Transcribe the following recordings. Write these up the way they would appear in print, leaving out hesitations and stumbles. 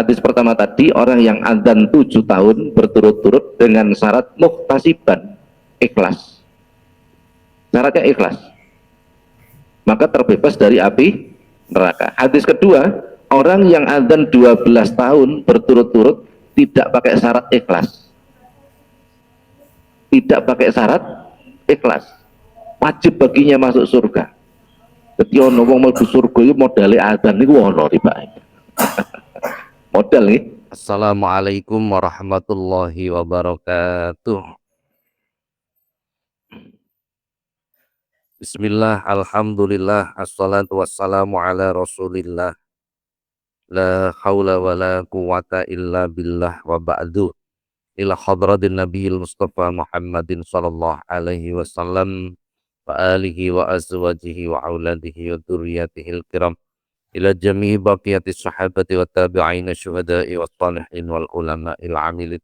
Hadis pertama tadi, orang yang adzan 7 tahun berturut-turut dengan syarat muhtasiban, ikhlas. Syaratnya ikhlas, maka terbebas dari api neraka. Hadis kedua, orang yang adzan 12 tahun berturut-turut tidak pakai syarat ikhlas. Tidak pakai syarat ikhlas, wajib baginya masuk surga. Jadi ono wong mlebu surga iku modale adzan niku ono tibake. Modal nih. Assalamualaikum warahmatullahi wabarakatuh. Bismillah, alhamdulillah, assalatu wassalamu ala rasulillah. La hawla wa la quwata illa billah wa ba'du. Ila hadratin nabiyil mustafa Muhammadin sallallahu alaihi wasallam wa alihi wa azwajihi wa auladihi wa dzurriyyatihil kiram. Ila jami'i baqiyati sahabati wa tabi'ina syuhada'i wa salihin wal ulama'il amilin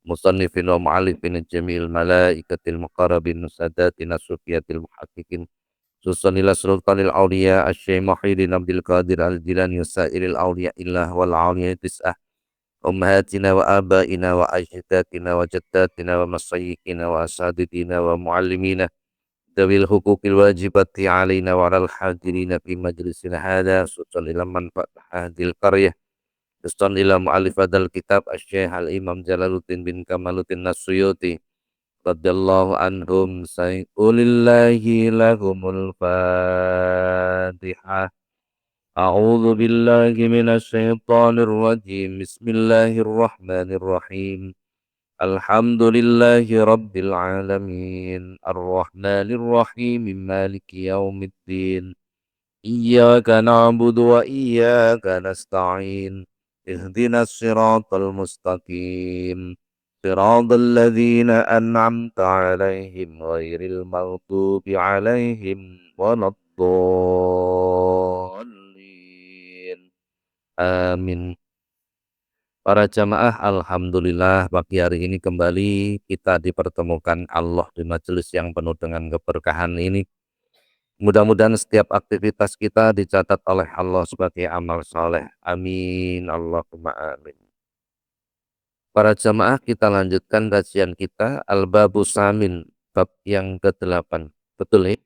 musannifin wa mu'allifin jamil malaikatil muqarrabin sadatina sufiyatil muhaqqiqin susanila sultanil awliya asy-syekh Muhyiddin Abdul Qadir al-Jilani wasairil awliya illah wal awliya tis'ah ummahatina wa abaina wa ajdatina wa jaddatina wa masyayikhina wa asadidina wa muallimina dawil huquqil wajibati alaina wa alal hadirina fi majlisina hadha susanila man fatahadil qaryah Istan ila mu'alif adal kitab Asy-Syaikh Al-Imam Jalaluddin bin Kamaluddin As-Suyuti radhiyallahu anhum sayqulillahi lahumul Fatihah. A'udzu billahi minasy syaithanir rajim. Bismillahirrahmanirrahim. Alhamdulillahi rabbil alamin. Ar-Rahmanir Rahim. Maliki yaumiddin. Iyyaka na'budu wa iyyaka nasta'in. Ihdinas siratal mustaqim. Siratal ladzina an'amta 'alaihim ghairil maghdubi 'alaihim waladdallin. Amin. Para jamaah, alhamdulillah pagi hari ini kembali kita dipertemukan Allah di majelis yang penuh dengan keberkahan ini. Mudah-mudahan setiap aktivitas kita dicatat oleh Allah sebagai amal soleh. Amin. Allahumma amin. Para jamaah, kita lanjutkan kajian kita Al-Babu Samin, bab yang ke-8. Betul ya?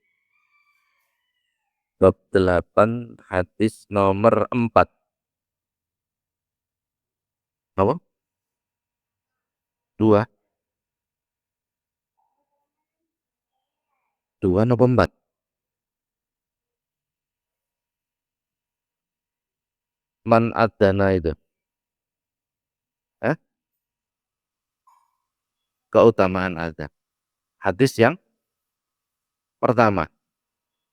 Bab 8, hadis nomor 4. Apa? 2. 2 atau 4? Man adana itu. Keutamaan azan. Hadis yang pertama.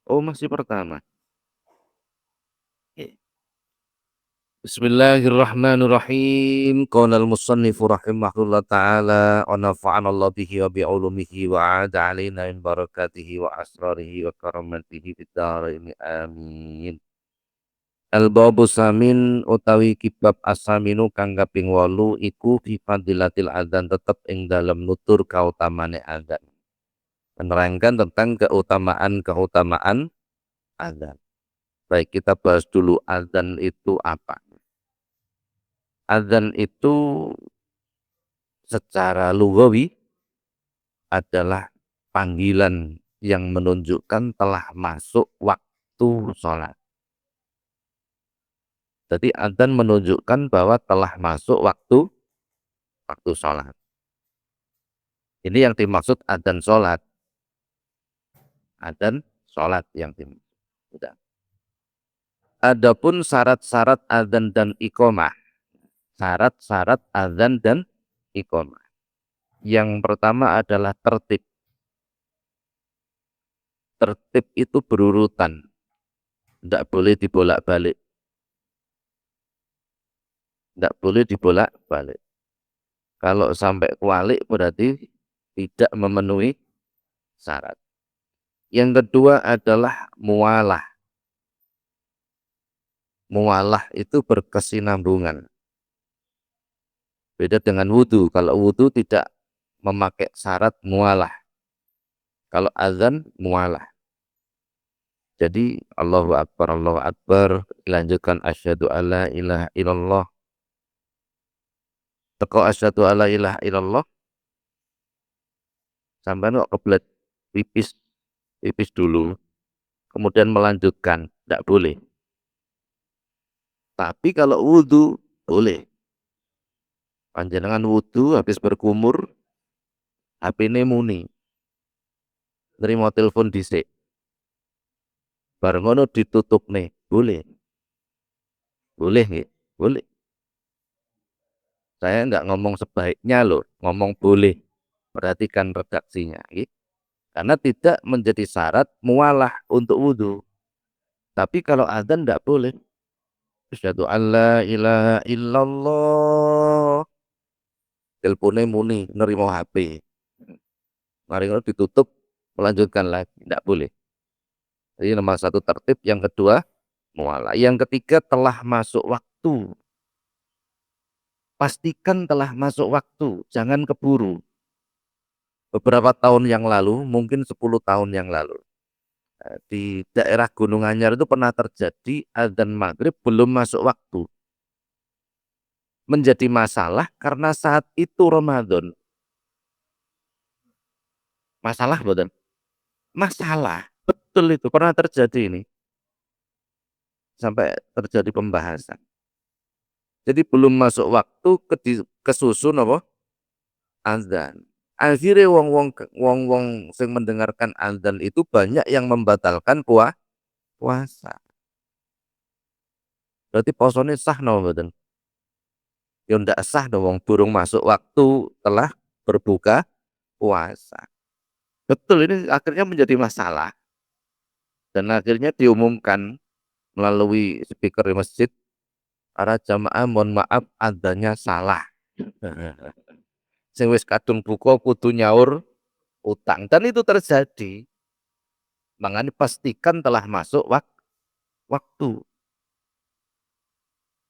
Oh, masih pertama. Bismillahirrahmanirrahim. Qala al-musannifu rahimahullah ta'ala wa nafa'ana Allah bihi wa bi'ulumihi wa 'ada 'alaina min barakatihi wa asrarihi wa karamatihi fid dharain. Amin. Al-babu samin utawi kibab asaminu kang kaping 8 iku fi fadilatil adzan tetep ing dalem nutur kautamane adzan. Menerangkan tentang keutamaan adzan. Baik, kita bahas dulu adzan itu apa. Adzan itu secara lughawi adalah panggilan yang menunjukkan telah masuk waktu sholat. Jadi adzan menunjukkan bahwa telah masuk waktu sholat. Ini yang dimaksud adzan sholat. Adzan sholat yang dimaksud. Adapun syarat-syarat adzan dan iqamah. Syarat-syarat adzan dan iqamah. Yang pertama adalah tertib. Tertib itu berurutan. Tidak boleh dibolak-balik. Tidak boleh dibolak-balik. Kalau sampai kualik berarti tidak memenuhi syarat. Yang kedua adalah mualah. Mualah itu berkesinambungan. Beda dengan wudu. Kalau wudu tidak memakai syarat mualah. Kalau azan mualah. Jadi Allahu Akbar, dilanjutkan asyhadu alla ilaha illallah teko asyhadu alla ilaha illallah sampai kok kebelet pipis pipis dulu kemudian melanjutkan tidak boleh. Tapi kalau wudhu boleh. Panjenengan wudhu habis berkumur HP ini muni nerima telepon dhisik bareng ngono ditutup nih boleh nggih boleh. Saya enggak ngomong sebaiknya loh, ngomong boleh. Perhatikan redaksinya nggih. Karena tidak menjadi syarat mualah untuk wudhu. Tapi kalau adzan enggak boleh. Asyhadu alla ilaha illallah. Teleponnya muni nerima HP. Mari ngono ditutup melanjutkan lagi, enggak boleh. Jadi nomor satu tertib, yang kedua mualah, yang ketiga telah masuk waktu. Pastikan telah masuk waktu, jangan keburu. Beberapa tahun yang lalu, mungkin 10 tahun yang lalu, di daerah Gunung Anyar itu pernah terjadi adzan maghrib belum masuk waktu. Menjadi masalah karena saat itu Ramadan. Masalah betul? Masalah, betul itu pernah terjadi ini. Sampai terjadi pembahasan. Jadi belum masuk waktu kesusun apa? Adzan. Akhirnya wong-wong sing mendengarkan adzan itu banyak yang membatalkan puasa. Berarti posone sah no mboten? Ya ndak sah dong wong burung masuk waktu telah berbuka puasa. Betul, ini akhirnya menjadi masalah dan akhirnya diumumkan melalui speaker di masjid, para jamaah mohon maaf adzannya salah. Sing wis kadung buka kudu nyaur utang, dan itu terjadi. Makanya pastikan telah masuk waktu.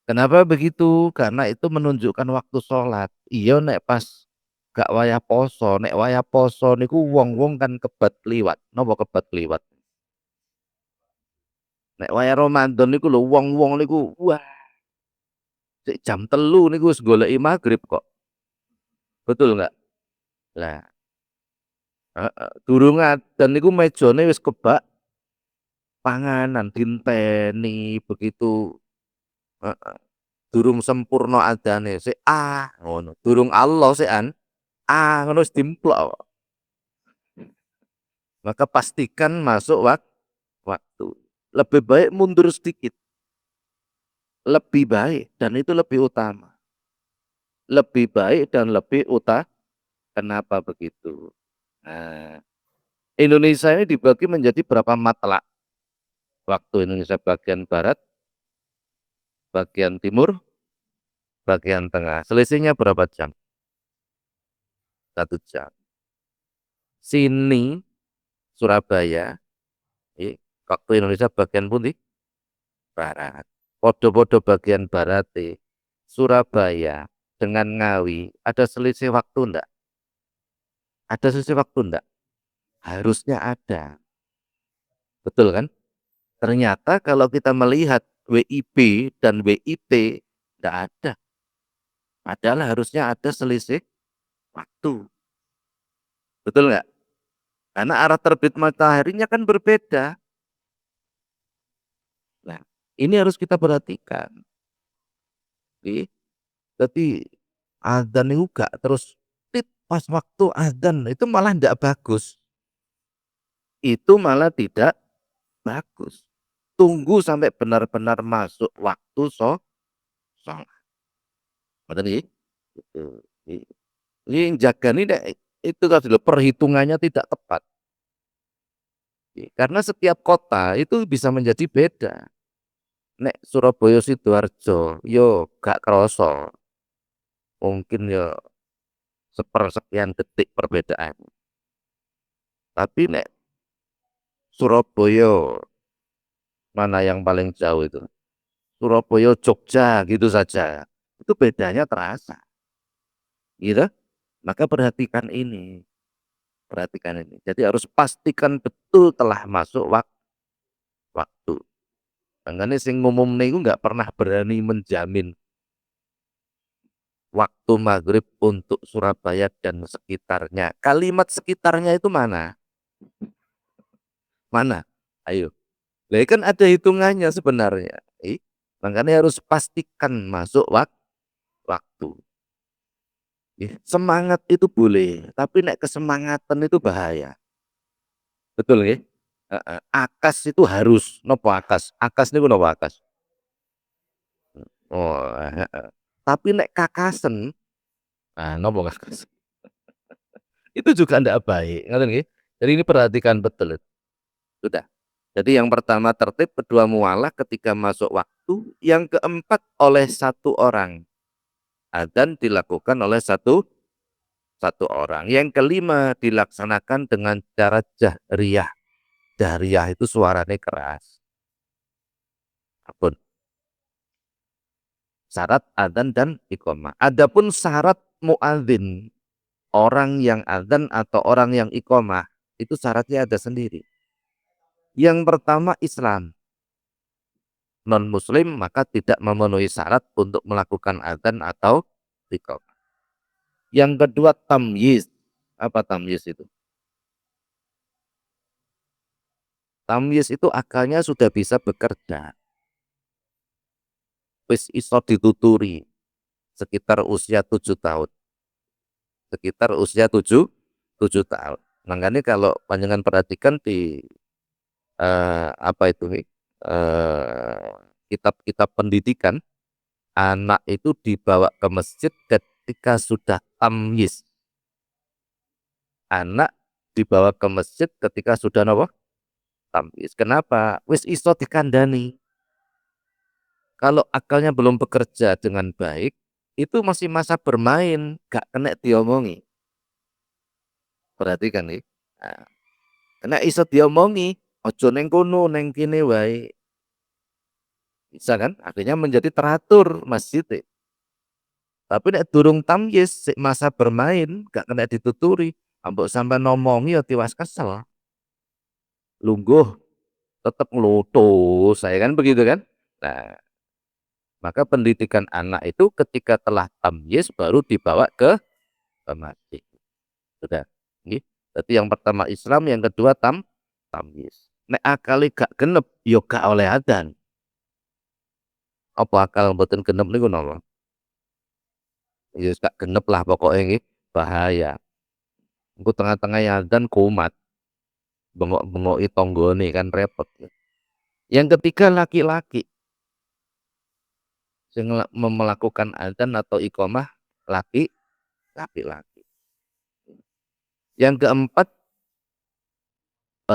Kenapa begitu? Karena itu menunjukkan waktu sholat. Iya nek pas gak wayah poso, nek wayah poso niku wong-wong kan kebat liwat. Napa kebat liwat? Nek wayah Ramadan niku lho wong-wong niku wah sik jam 3 niku wis goleki maghrib kok. Betul nggak? Lah, heeh, durung adzan niku mejane wis kebak panganan dinteni begitu, heeh. Durung sempurna adzane sik ngono. Durung Allah sik ngono wis dimplok. Maka pastikan masuk waktu. Lebih baik mundur sedikit. Lebih baik dan itu lebih utama. Lebih baik dan lebih utama. Kenapa begitu? Nah, Indonesia ini dibagi menjadi berapa matlak? Waktu Indonesia bagian barat, bagian timur, bagian tengah. Selisihnya berapa jam? 1 jam. Sini Surabaya, waktu Indonesia bagian putih barat. Podo-podo bagian barat Surabaya dengan Ngawi ada selisih waktu enggak? Ada selisih waktu enggak? Harusnya ada. Betul kan? Ternyata kalau kita melihat WIB dan WIT enggak ada. Padahal harusnya ada selisih waktu. Betul enggak? Karena arah terbit mataharinya kan berbeda. Nah, ini harus kita perhatikan. Jadi adzan itu gak terus pas waktu adzan itu malah tidak bagus. Itu malah tidak bagus. Tunggu sampai benar-benar masuk waktu sholat. Betul nggih? Gitu. Ini jaga ini itu tadi loh, perhitungannya tidak tepat. Karena setiap kota itu bisa menjadi beda. Nek Surabaya Sidoarjo yo gak kroso. Mungkin yo sepersekian detik perbedaan. Tapi nek Surabaya mana yang paling jauh itu? Surabaya Jogja gitu saja. Itu bedanya terasa. Gitu? Maka perhatikan ini. Perhatikan ini. Jadi harus pastikan betul telah masuk waktu. Makanya sing ngumum niku nggak pernah berani menjamin waktu maghrib untuk Surabaya dan sekitarnya. Kalimat sekitarnya itu mana? Mana? Ayo. Lah kan ada hitungannya sebenarnya. Makanya harus pastikan masuk waktu. Semangat itu boleh, tapi nek kesemangatan itu bahaya. Betul nggih? Heeh. Akas itu harus nopo akas. Akas niku nopo akas. Oh, heeh. Tapi nek kakasen, nah nopo kakas. Itu juga ndak baik, ngoten nggih. Jadi ini perhatikan betul. Sudah. Jadi yang pertama tertib, kedua mualah ketika masuk waktu, yang keempat oleh satu orang. Adzan dilakukan oleh satu orang. Yang kelima dilaksanakan dengan cara jahriyah. Jahriyah itu suaranya keras. Apun. Syarat adzan dan iqamah. Adapun syarat muadzin, orang yang adzan atau orang yang iqamah, itu syaratnya ada sendiri. Yang pertama Islam. Non muslim maka tidak memenuhi syarat untuk melakukan adzan atau iqamah. Yang kedua tamyiz. Apa tamyiz itu? Tamyiz itu akalnya sudah bisa bekerja. Wis iso dituturi sekitar usia 7 tahun. Sekitar usia 7 tahun. Makanya kalau panjangan perhatikan di apa itu kitab-kitab pendidikan, anak itu dibawa ke masjid ketika sudah tamyiz. Anak dibawa ke masjid ketika sudah apa? Tamyiz. Kenapa? Wis iso dikandani. Kalau akalnya belum bekerja dengan baik, itu masih masa bermain, gak kena diomongi. Perhatikan nih. Nah, kena iso diomongi, ojo neng kono, neng kene wae. Bisa kan? Akhirnya menjadi teratur masjid. Tapi nek durung tamyiz, masa bermain, gak kena dituturi. Ambok sampai nomongi ya tiwas kesel. Lungguh, tetap ngeluto, saya kan begitu kan? Nah, maka pendidikan anak itu ketika telah tamyiz baru dibawa ke masjid. Sudah. Nggih. Berarti yang pertama Islam, yang kedua tamyiz. Nek akali gak genep, yo gak oleh adzan. Apa akal mboten genep niku napa? Ya gak genep lah pokoknya nggih, bahaya. Engko tengah-tengah adzan kumat, bengok-bengoki tanggane kan repot. Yang ketiga laki-laki sing melakukan adzan atau iqamah laki-laki. Yang keempat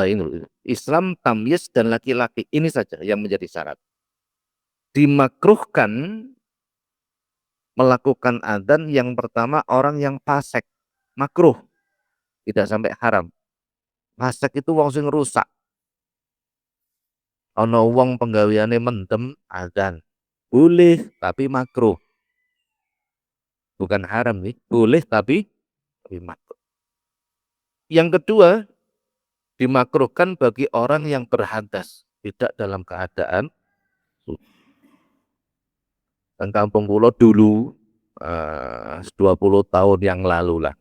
ini Islam, tamyiz dan laki-laki. Ini saja yang menjadi syarat. Dimakruhkan melakukan adzan yang pertama orang yang fasik. Makruh, tidak sampai haram. Fasik itu wong sing rusak. Ana wong penggaweane mendem adzan. Boleh tapi makruh. Bukan haram nih, boleh tapi makruh. Yang kedua, dimakruhkan bagi orang yang berhadas, tidak dalam keadaan dan kampung pulau dulu 20 tahun yang lalu lah.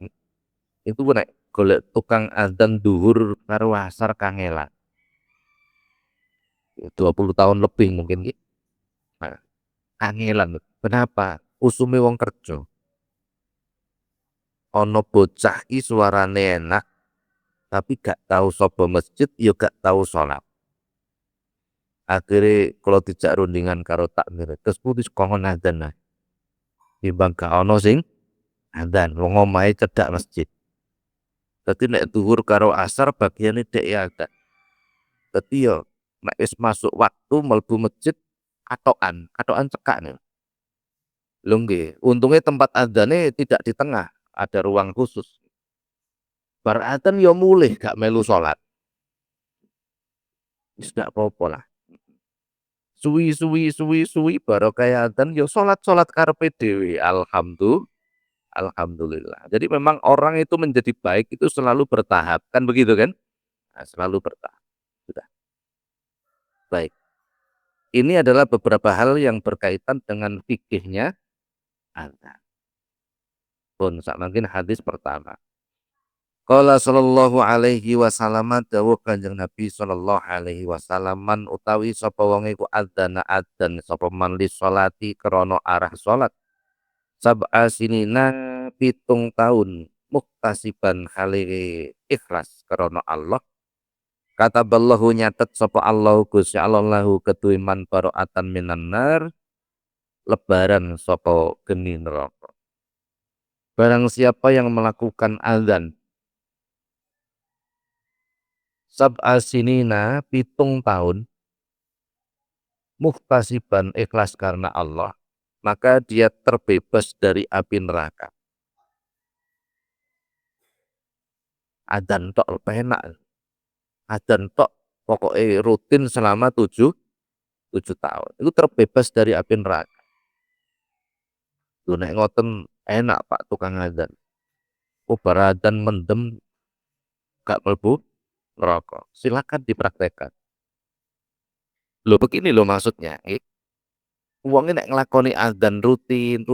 Itu nek golek tukang adzan duhur karo asar kangelan. 20 tahun lebih mungkin gitu. Nah, kangelan. Kenapa? Usume wong kerja. Ono bocah ki suarane enak tapi gak tahu sapa masjid, ya gak tahu sholat. Akhirnya kalau dijak rundingan karo takmir, terus putus kongon adzan lah. Timbang gak ono sing adzan, wong omahe cedhak masjid. Dadi nek duhur karo asar bagiane dek ya adzan. Dadi yo nek wis masuk waktu mlebu masjid katokan cekak nih. Lho nggih, untungnya tempat adzane tidak di tengah, ada ruang khusus. Bar adzan yo mulih gak melu salat. Wis gak apa-apa lah. Suwi baru kayak adzan yo salat karepe dhewe. Alhamdulillah. Jadi memang orang itu menjadi baik itu selalu bertahap, kan begitu kan? Nah, selalu bertahap. Sudah. Baik. Ini adalah beberapa hal yang berkaitan dengan fikihnya adzan. Pun sak mungkin hadis pertama. Qala sallallahu alaihi wasallam, dawuh Kanjeng Nabi sallallahu alaihi wasallam, man utawi sapa wong iku adzana adzan sapa man li sholati krana arah salat sab'a sinina 7 tahun muktasiban hale ikhlas krana Allah. Kata ballahu nyatet sapa Allah Gusti Allah lahu ketuwi man baro'atan minan nar, lebaran sapa geni neraka. Barang siapa yang melakukan azan sab'a sinina 7 tahun muhtasiban ikhlas karena Allah, maka dia terbebas dari api neraka. Adzan tok penak. Adzan tok pokoknya rutin selama 7 tahun. Itu terbebas dari api neraka. Tuh nek ngoten enak Pak tukang adzan. Bar adzan mendem gak mlebu neraka. Silakan dipraktekkan. Loh begini loh maksudnya. Uangnya nek ngelakoni adzan rutin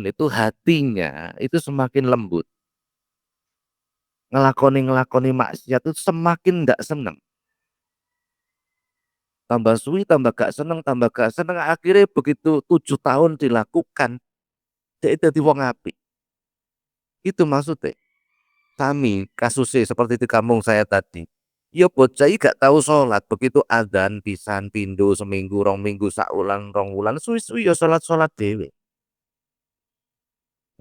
itu hatinya itu semakin lembut. Ngelakoni maksiat itu semakin ndak seneng. Tambah suwi tambah gak seneng, akhirnya begitu 7 tahun dilakukan dia jadi wong apik. Itu maksudnya. Kami kasusnya seperti di kampung saya tadi. Ya bocah gak tahu sholat, begitu adzan pisan pindho seminggu rong minggu saulan rong wulan suwi-suwi ya sholat dhewe.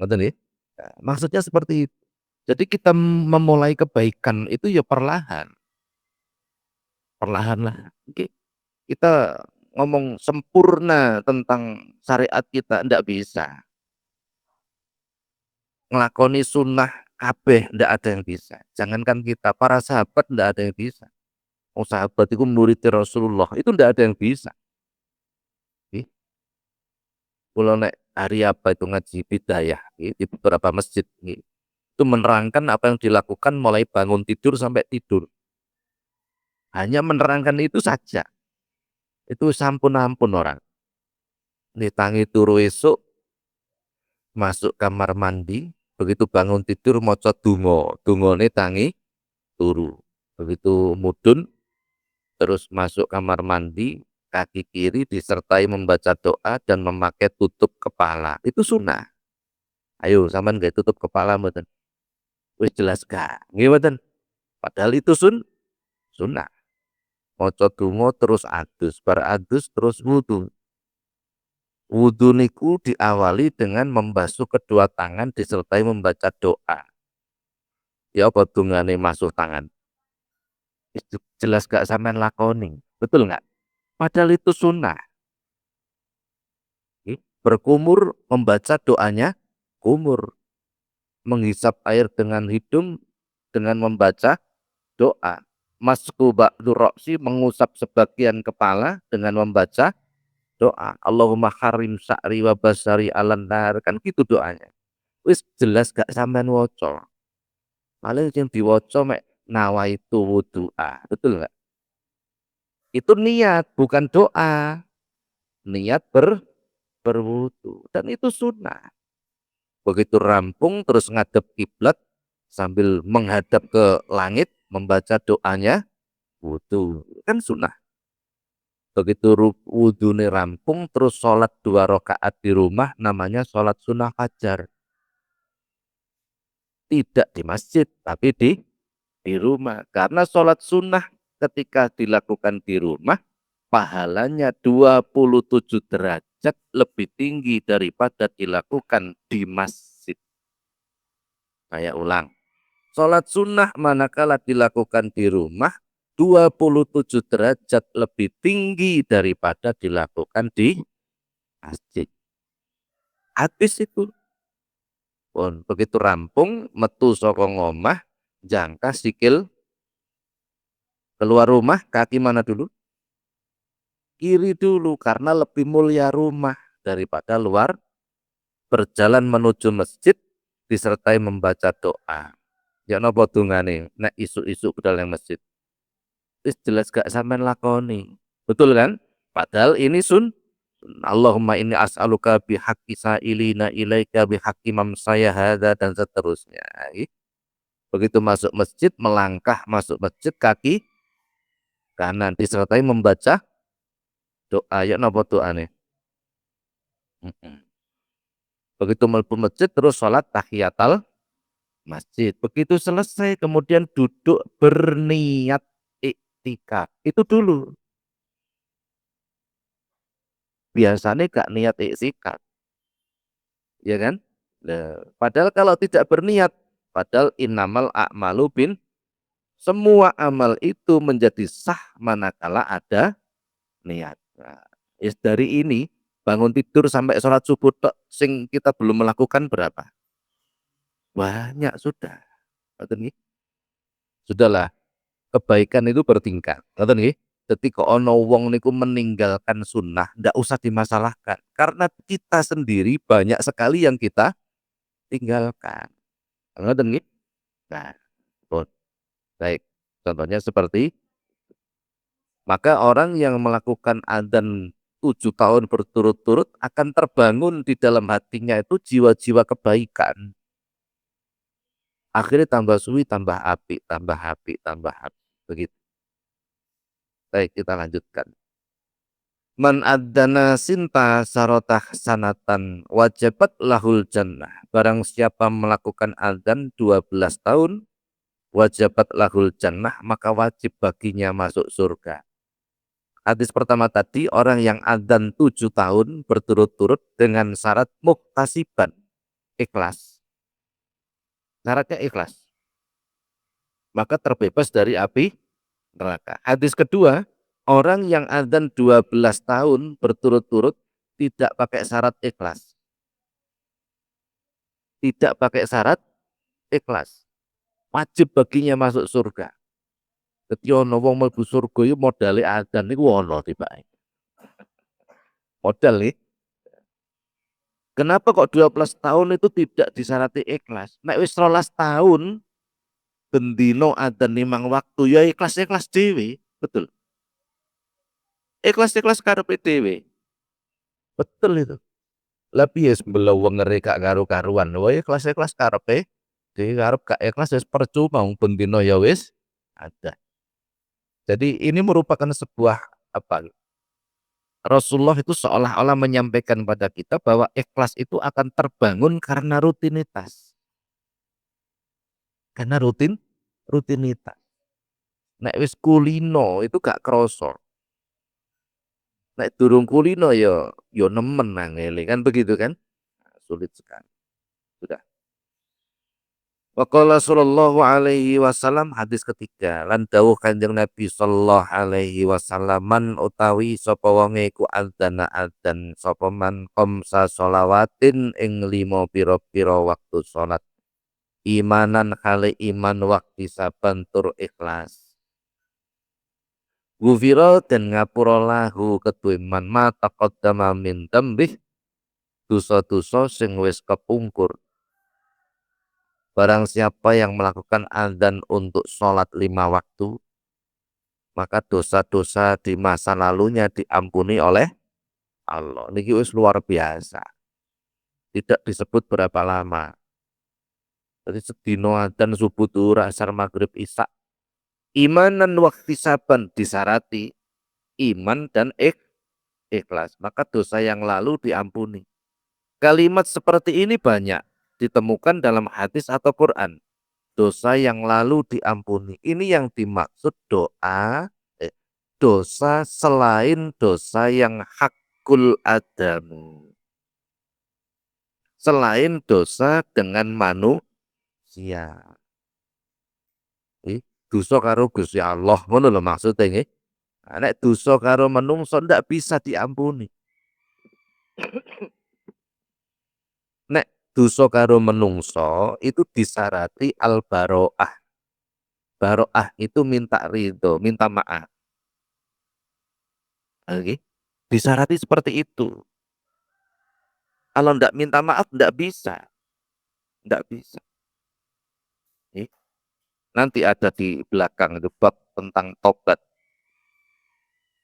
Ngoten nggih. Nah, maksudnya seperti itu. Jadi kita memulai kebaikan itu ya perlahan. Perlahan lah. Oke. Kita ngomong sempurna tentang syariat kita ndak bisa. Ngelakoni sunnah kabeh ndak ada yang bisa. Jangankan kita, para sahabat ndak ada yang bisa. Oh sahabat itu murid Rasulullah, itu ndak ada yang bisa. Kalau nek hari apa itu ngaji bidayah di beberapa masjid itu menerangkan apa yang dilakukan mulai bangun tidur sampai tidur. Hanya menerangkan itu saja. Itu sampun-ampun orang. Tangi turu esuk, masuk kamar mandi, begitu bangun tidur maca donga, dongane tangi turu. Begitu mudun terus masuk kamar mandi, kaki kiri disertai membaca doa dan memakai tutup kepala. Itu sunnah. Ayo sampean gak tutup kepala mboten? Wis jelas gak? Nggih mboten? Padahal itu sunnah. Maca donga terus adus, bar adus terus wudu. Wudu niku diawali dengan membasuh kedua tangan disertai membaca doa. Ya apa dungane masuk tangan? Itu jelas gak sampean lakoni, betul nggak? Padahal itu sunnah. Berkumur membaca doanya kumur. Menghisap air dengan hidung dengan membaca doa. Masku ba'du roksi mengusap sebagian kepala dengan membaca doa. Allahumma harim sa'ri wa basari alan nar. Kan gitu doanya. Wis jelas gak sampean waca. Paling yang diwaca mek nawaitu wudu'a. Betul nggak? Itu niat bukan doa. Niat berwudu dan itu sunnah. Begitu rampung terus ngadep kiblat sambil menghadap ke langit membaca doanya wudu kan sunnah. Begitu wudune rampung terus sholat 2 rakaat di rumah namanya sholat sunnah fajar. Tidak di masjid tapi di rumah karena sholat sunnah ketika dilakukan di rumah pahalanya 27 derajat lebih tinggi daripada dilakukan di masjid. Saya ulang. Sholat sunnah manakala dilakukan di rumah 27 derajat lebih tinggi daripada dilakukan di masjid. Habis itu. Pun begitu rampung metu saka ngomah jangka sikil keluar rumah kaki mana dulu? Kiri dulu karena lebih mulia rumah daripada luar. Berjalan menuju masjid disertai membaca doa. Ya napa dungane nek isu-isu budal yang masjid. Wis jelas gak sampean lakoni. Betul kan? Padahal ini Allahumma inni as'aluka bihaqqi sa'ilina ilaika bihaqqi mamsaya hadza dan seterusnya. Begitu masuk masjid, melangkah masuk masjid, kaki kanan disertai membaca doa. Ya napa doane? Begitu mlebu masjid terus sholat tahiyatul masjid. Begitu selesai kemudian duduk berniat iktikaf. Itu dulu. Biasanya gak niat iktikaf, ya kan? Nah, padahal kalau tidak berniat, padahal innamal a'malu bin, semua amal itu menjadi sah manakala ada niat. Nah, dari ini bangun tidur sampai sholat subuh tok, sing kita belum melakukan berapa? Banyak sudah. Sudahlah, kebaikan itu bertingkat. Ngoten nggih. Ketika ono wong niku meninggalkan sunnah, ndak usah dimasalahkan. Karena kita sendiri banyak sekali yang kita tinggalkan. Ngoten nggih. Nah, pun. Baik. Contohnya seperti, maka orang yang melakukan adzan 7 tahun berturut-turut akan terbangun di dalam hatinya itu jiwa-jiwa kebaikan. Akhirnya tambah suwi, tambah api, tambah api, tambah api. Begitu. Baik, kita lanjutkan. Man adzana sinta sarotah sanatan wajabat lahul jannah. Barang siapa melakukan adzan 12 tahun, wajabat lahul jannah, maka wajib baginya masuk surga. Hadis pertama tadi, orang yang adzan 7 tahun berturut-turut dengan syarat muktasiban, ikhlas. Syaratnya ikhlas, maka terbebas dari api neraka. Hadis kedua, orang yang adzan 12 tahun berturut-turut tidak pakai syarat ikhlas. Tidak pakai syarat ikhlas. Wajib baginya masuk surga. Dadi ana wong mlebu surga iku modale adzan niku ana tibake. Modal nih. Kenapa kok 12 tahun itu tidak disyarati ikhlas? Nek wis 12 tahun bendino adzan 5 waktu ya ikhlas-ikhlas dhewe, betul. Ikhlas-ikhlas karepe dhewe. Betul itu. Lah piye mbelewengere gak karu-karuan. Wae ikhlas-ikhlas karepe dhewe, karep gak ikhlas wis percuma wong bendino ya wis ada. Jadi ini merupakan sebuah apa? Rasulullah itu seolah-olah menyampaikan pada kita bahwa ikhlas itu akan terbangun karena rutinitas. Karena rutinitas. Nek wis kulino itu gak kroso. Nek durung kulino ya nemen angele kan begitu kan? Sulit sekali. Sudah. Waqala sallallahu alaihi wasallam, hadis ketiga, lan dawuh Kanjeng Nabi sallallahu alaihi wasallam, man utawi sapa wonge ku adzana adzan sapa man khamsa sholawatin ing 5 pira-pira waktu salat, imanan kali iman waktu saban tur ikhlas. Gufira dan ngapura lahu kedue man ma taqaddama min dambih, dosa-dosa sing wis kepungkur. Barang siapa yang melakukan adzan untuk sholat 5 waktu, maka dosa-dosa di masa lalunya diampuni oleh Allah. Niki wis luar biasa. Tidak disebut berapa lama. Jadi sedino adzan subuh duhur asar maghrib isya. Imanan waktu saban disarati iman dan ikhlas. Maka dosa yang lalu diampuni. Kalimat seperti ini banyak ditemukan dalam hadis atau Quran. Dosa yang lalu diampuni. Ini yang dimaksud doa, dosa selain dosa yang hakul adamu. Selain dosa dengan manusia. Dosa karo Gusti Allah, ngono lho maksudnya nggih. Nek dosa karo menungso ndak bisa diampuni. Nek dosa karo menungso itu disarati al-baroah. Baroah itu minta ridho, minta maaf. Oke. Disarati seperti itu. Kalau ndak minta maaf ndak bisa. Ndak bisa. Nanti ada di belakang itu bab tentang tobat.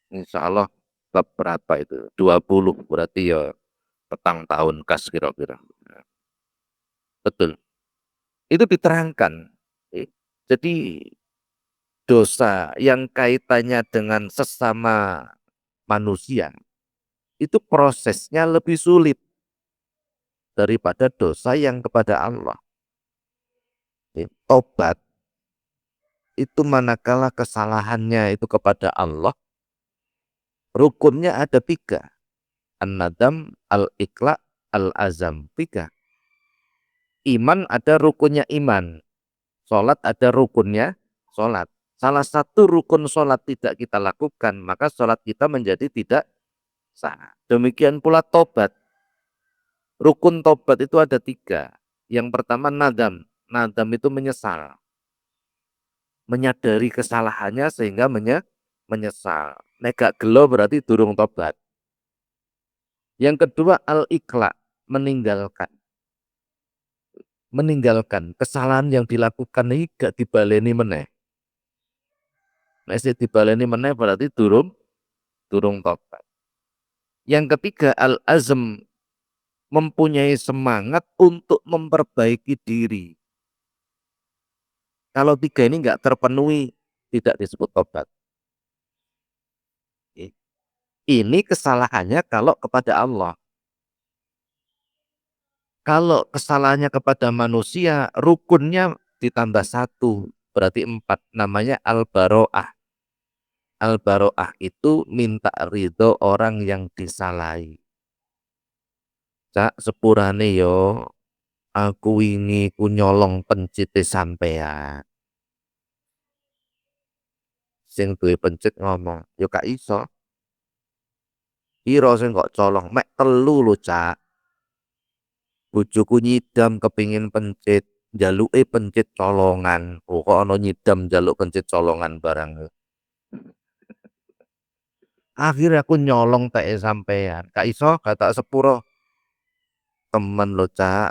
Insya Allah bab berapa itu? 20 berarti ya petang tahun kas kira-kira. Betul. Itu diterangkan. Eh, Jadi dosa yang kaitannya dengan sesama manusia itu prosesnya lebih sulit daripada dosa yang kepada Allah. Tobat itu manakala kesalahannya itu kepada Allah, rukunnya ada tiga. An-nadam, al-iqla, al-azam. Tiga. Iman ada rukunnya iman. Sholat ada rukunnya sholat. Salah satu rukun sholat tidak kita lakukan, maka sholat kita menjadi tidak sah. Demikian pula tobat. Rukun tobat itu ada tiga. Yang pertama nadam. Nadam itu menyesal. Menyadari kesalahannya sehingga menyesal. Nek gelo berarti durung tobat. Yang kedua al-ikhla, meninggalkan. Meninggalkan kesalahan yang dilakukan ini gak dibaleni meneh. Nek dibaleni meneh berarti durung tobat. Yang ketiga al-azm, mempunyai semangat untuk memperbaiki diri. Kalau tiga ini nggak terpenuhi, tidak disebut tobat. Ini kesalahannya kalau kepada Allah. Kalau kesalahannya kepada manusia, rukunnya ditambah satu, berarti empat. Namanya al-baro'ah. Al-baro'ah itu minta ridho orang yang disalahi. Cak sepurane yo, aku wingi ku nyolong pencite sampean. Sing duwe pencit ngomong, yo gak iso. Piro sing kok colong, mek telu lho cak. Bojoku nyidam kepingin pencit, jaluke pencit colongan. Oh kok ana nyidam jaluk pencit colongan barang. Akhirnya aku nyolong teke sampean. Gak iso, gak tak sepuro. Temen lho cak,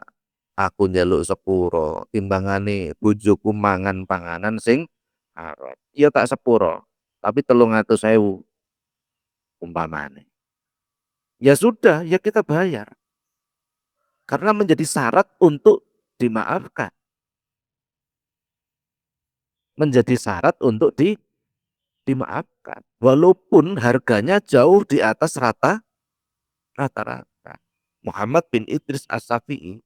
aku njaluk sepuro. Timbangane bojoku mangan panganan sing haram. Iya tak sepuro, tapi 300.000 umpamane. Ya sudah, ya kita bayar. Karena menjadi syarat untuk dimaafkan. Menjadi syarat untuk dimaafkan. Walaupun harganya jauh di atas rata-rata. Muhammad bin Idris As-Syafi'i,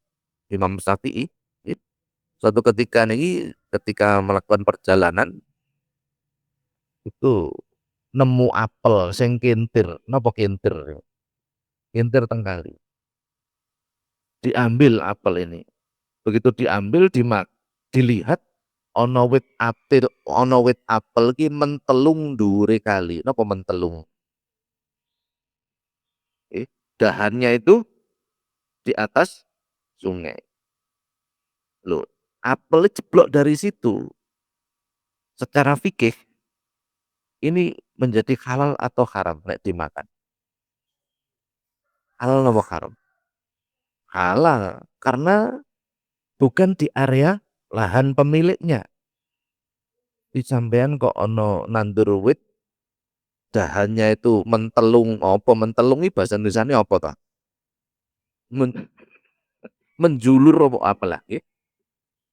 Imam Syafi'i, suatu ketika ini ketika melakukan perjalanan itu nemu apel sing kintir, napa kintir? Kintir tengkali. Diambil apel ini. Begitu diambil dilihat ana wit apel ki mentelung dhuwure kali. Napa mentelung? Dahannya itu di atas sungai. Loh, apel jeblok dari situ. Secara fikih ini menjadi halal atau haram nek dimakan? Halal atau haram? Halal, karena bukan di area lahan pemiliknya. Di sampean kok ono nandur wit dahannya itu mentelung, apa mentelung ini bahasa Indonesianya apa ta? Menjulur apa lagi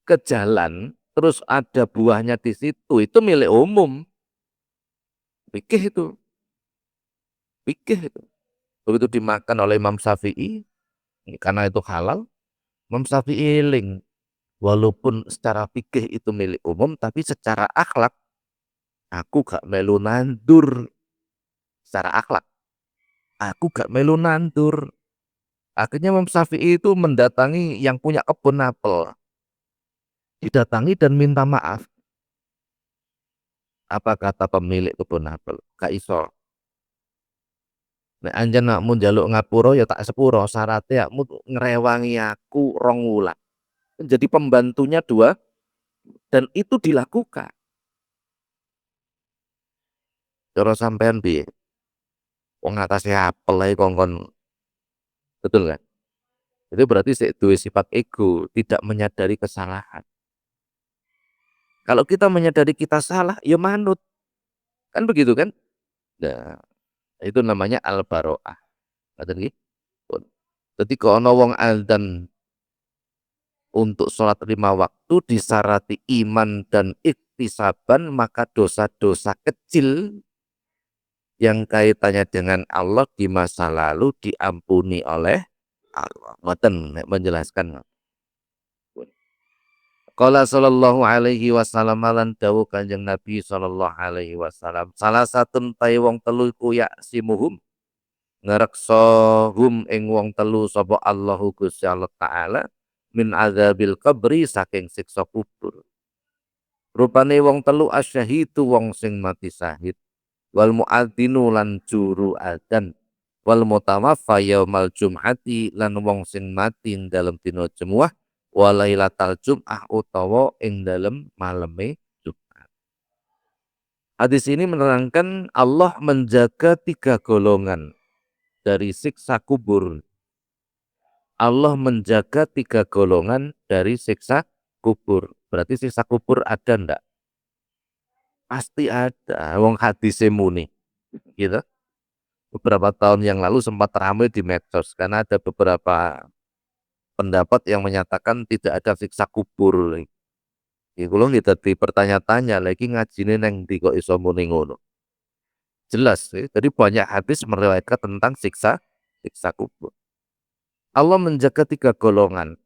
ke jalan, terus ada buahnya di situ, itu milik umum. Fikih itu, fikih itu. Begitu dimakan oleh Imam Syafi'i, karena itu halal, Imam Syafi'i iling. Walaupun secara fikih itu milik umum, tapi secara akhlak, aku gak melu nandur. Secara akhlak, aku gak melu nandur. Akhirnya Imam Syafi'i itu mendatangi yang punya kebun apel. Didatangi dan minta maaf. Apa kata pemilik kebun apel? Gak iso. Nek anjen nakmu njaluk ngapura ya tak sepuro, syaratnya yakmu ngrewangi aku 2 wulan. Jadi pembantunya 2 dan itu dilakukan. Cara sampean piye? Wong atase apel ae kongkon, betul kan? Itu berarti sik duwe sifat ego, tidak menyadari kesalahan. Kalau kita menyadari kita salah, ya manut. Kan begitu kan? Nah, Itu namanya al-baro'ah. Ngaten nggih. Jadi kalau ana wong adzan untuk sholat 5 waktu disarati iman dan iktisaban, maka dosa-dosa kecil yang kaitannya dengan Allah di masa lalu diampuni oleh Allah. Ngoten nek menjelaskan. Qala sallallahu alaihi wasallam lan dawuh Kanjeng Nabi sallallahu alaihi wasallam, salah satun tai wong telu iku yaksimuhum ngrekso hum ing wong telu sapa Allahu Gusti Allah taala min adzabil qabri saking siksa kubur. Rupane wong telu asyahidu wong sing mati syahid, wal muadzinu lan juru adzan, wal mutawaffa yaumal jum'ati lan wong sing mati ing dalem dina Jumat, walailatal jum'ah utawa ing dalem maleme Jumat. Hadis ini menerangkan Allah menjaga 3 golongan dari siksa kubur. Allah menjaga 3 golongan dari siksa kubur. Berarti siksa kubur ada ndak? Pasti ada. Wong hadise muni. Gitu. Beberapa tahun yang lalu sempat ramai di medsos karena ada beberapa pendapat yang menyatakan tidak ada siksa kubur. Ya kula nggih dadi pertanya-tanya lagi ngajine nang ndi kok iso muni ngono. Jelas ya. Jadi banyak hadis meriwayatkan tentang siksa kubur. Allah menjaga 3 golongan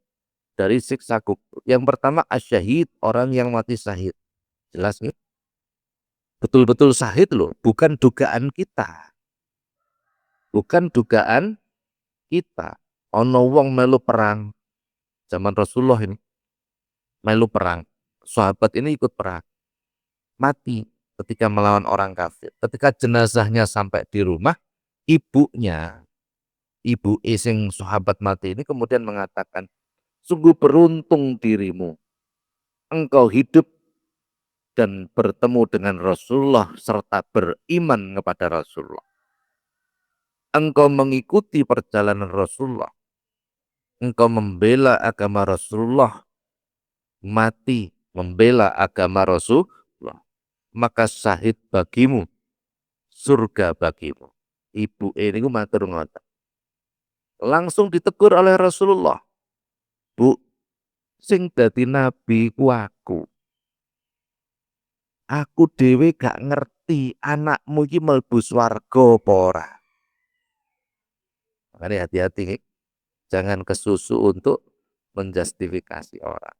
dari siksa kubur. Yang pertama asyahid, orang yang mati syahid. Jelas nih? Betul-betul syahid loh, bukan dugaan kita. Bukan dugaan kita. Ono wong melu perang zaman Rasulullah ini. Melu perang. Sahabat ini ikut perang. Mati ketika melawan orang kafir. Ketika jenazahnya sampai di rumah, ibunya, ibu sing sahabat mati ini kemudian mengatakan, sungguh beruntung dirimu. Engkau hidup dan bertemu dengan Rasulullah serta beriman kepada Rasulullah. Engkau mengikuti perjalanan Rasulullah. Engkau membela agama Rasulullah. Mati membela agama Rasulullah. Maka syahid bagimu, surga bagimu. Ibu ini matur ngoten. Langsung ditegur oleh Rasulullah. Bu, sing dadi nabi ku aku. Aku dhewe gak ngerti anakmu iki mlebu swarga apa ora. Makanya hati-hati, jangan kesusu untuk menjustifikasi orang.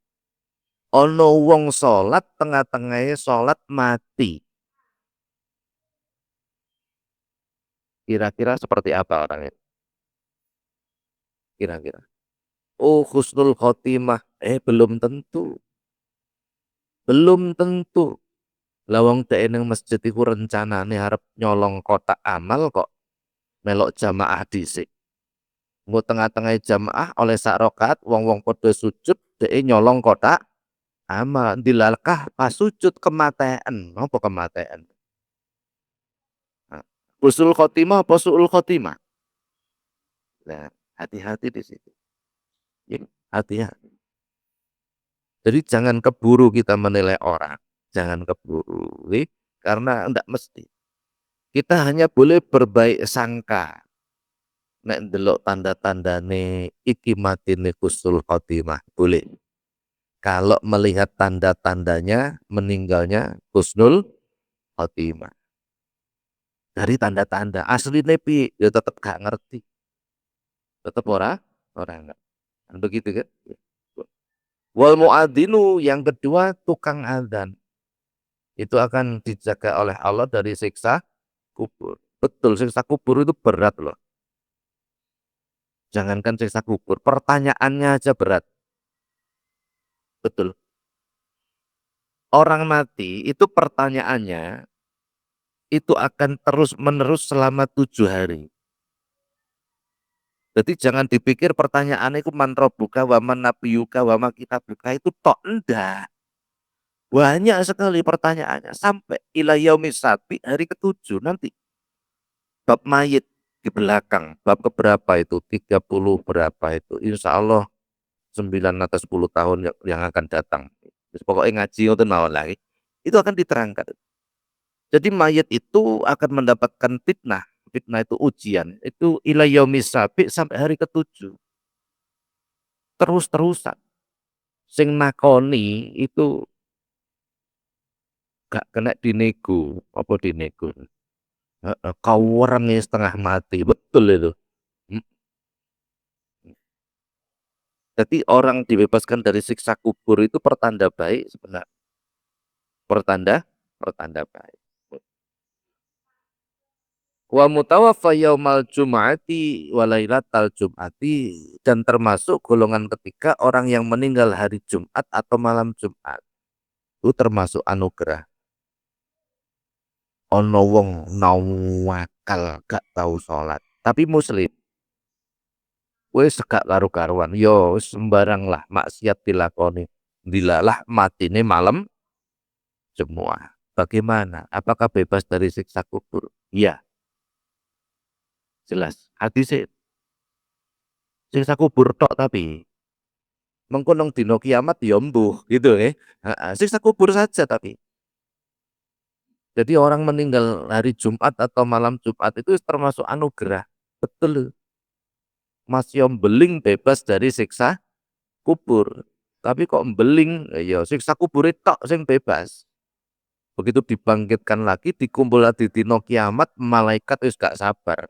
Ono wong salat tengah-tengahnya salat mati. Kira-kira seperti apa orang itu? Kira-kira. Oh, husnul khotimah. Belum tentu. Belum tentu. Lawang dek ning masjid iku rencanane arep nyolong kotak amal kok melok jamaah dhisik. Nggo tengah-tengah jamaah oleh sak rakaat wong-wong padha sujud dek nyolong kotak amal. Dilalkah pas sujud kematean. Apa kematean? Husnul khotimah apa suul khotimah? Nah, hati-hati di situ. Ya, hati-hati. Jadi jangan keburu kita menilai orang. Jangan keburu. Karena enggak mesti. Kita hanya boleh berbaik sangka. Nek ndelok tanda-tandane iki matine husnul khotimah. Boleh. Kalau melihat tanda-tandanya meninggalnya husnul khotimah. Dari tanda-tanda asline piye ya tetap gak ngerti. Tetap orang enggak. Begitu kan? Wal muadzinu yang kedua tukang adzan. Itu akan dijaga oleh Allah dari siksa kubur. Betul, siksa kubur itu berat loh. Jangankan siksa kubur, pertanyaannya aja berat. Betul. Orang mati itu pertanyaannya itu akan terus menerus selama 7 hari. Jadi jangan dipikir pertanyaannya itu man rabbuka wa man nabiyuka wa ma kitabuka itu tok, enggak. Banyak sekali pertanyaannya sampai ila yaumis sabi hari ke-7 nanti. Bab mayit di belakang, bab keberapa itu? 30 berapa itu? Insya Allah 9 atau 10 tahun yang akan datang. Terus pokoknya ngaji itu mawon lagi. Itu akan diterangkan. Jadi mayat itu akan mendapatkan fitnah fitnah itu ujian, itu ila yaumis sabi sampai hari ke-7. Terus-terusan. Sing nakoni itu gak kena dinego, apa dinego? Heeh, kawerenge setengah mati, betul itu. Hmm. Jadi orang dibebaskan dari siksa kubur itu pertanda baik sebenarnya. Pertanda, pertanda baik. Wa mutawaffa yaumal jum'ati wa lailatal jum'ati, dan termasuk golongan ketiga orang yang meninggal hari Jumat atau malam Jumat. Itu termasuk anugerah. Ono wong nawakal gak tahu sholat tapi muslim, wis gak karu-karuan, yo sembarang lah maksiat dilakoni, dilalah matine malam Jumat. Bagaimana? Apakah bebas dari siksa kubur? Iya, jelas. Hadis siksa kubur tok tapi mengko nang dina kiamat ya mbuh gitu ya. Heeh, siksa kubur saja tapi. Jadi orang meninggal hari Jumat atau malam Jumat itu termasuk anugerah. Betul. Mas yo beling bebas dari siksa kubur. Tapi kok beling ya siksa kubur tok sing bebas. Begitu dibangkitkan lagi dikumpul di dina kiamat, malaikat wis gak sabar.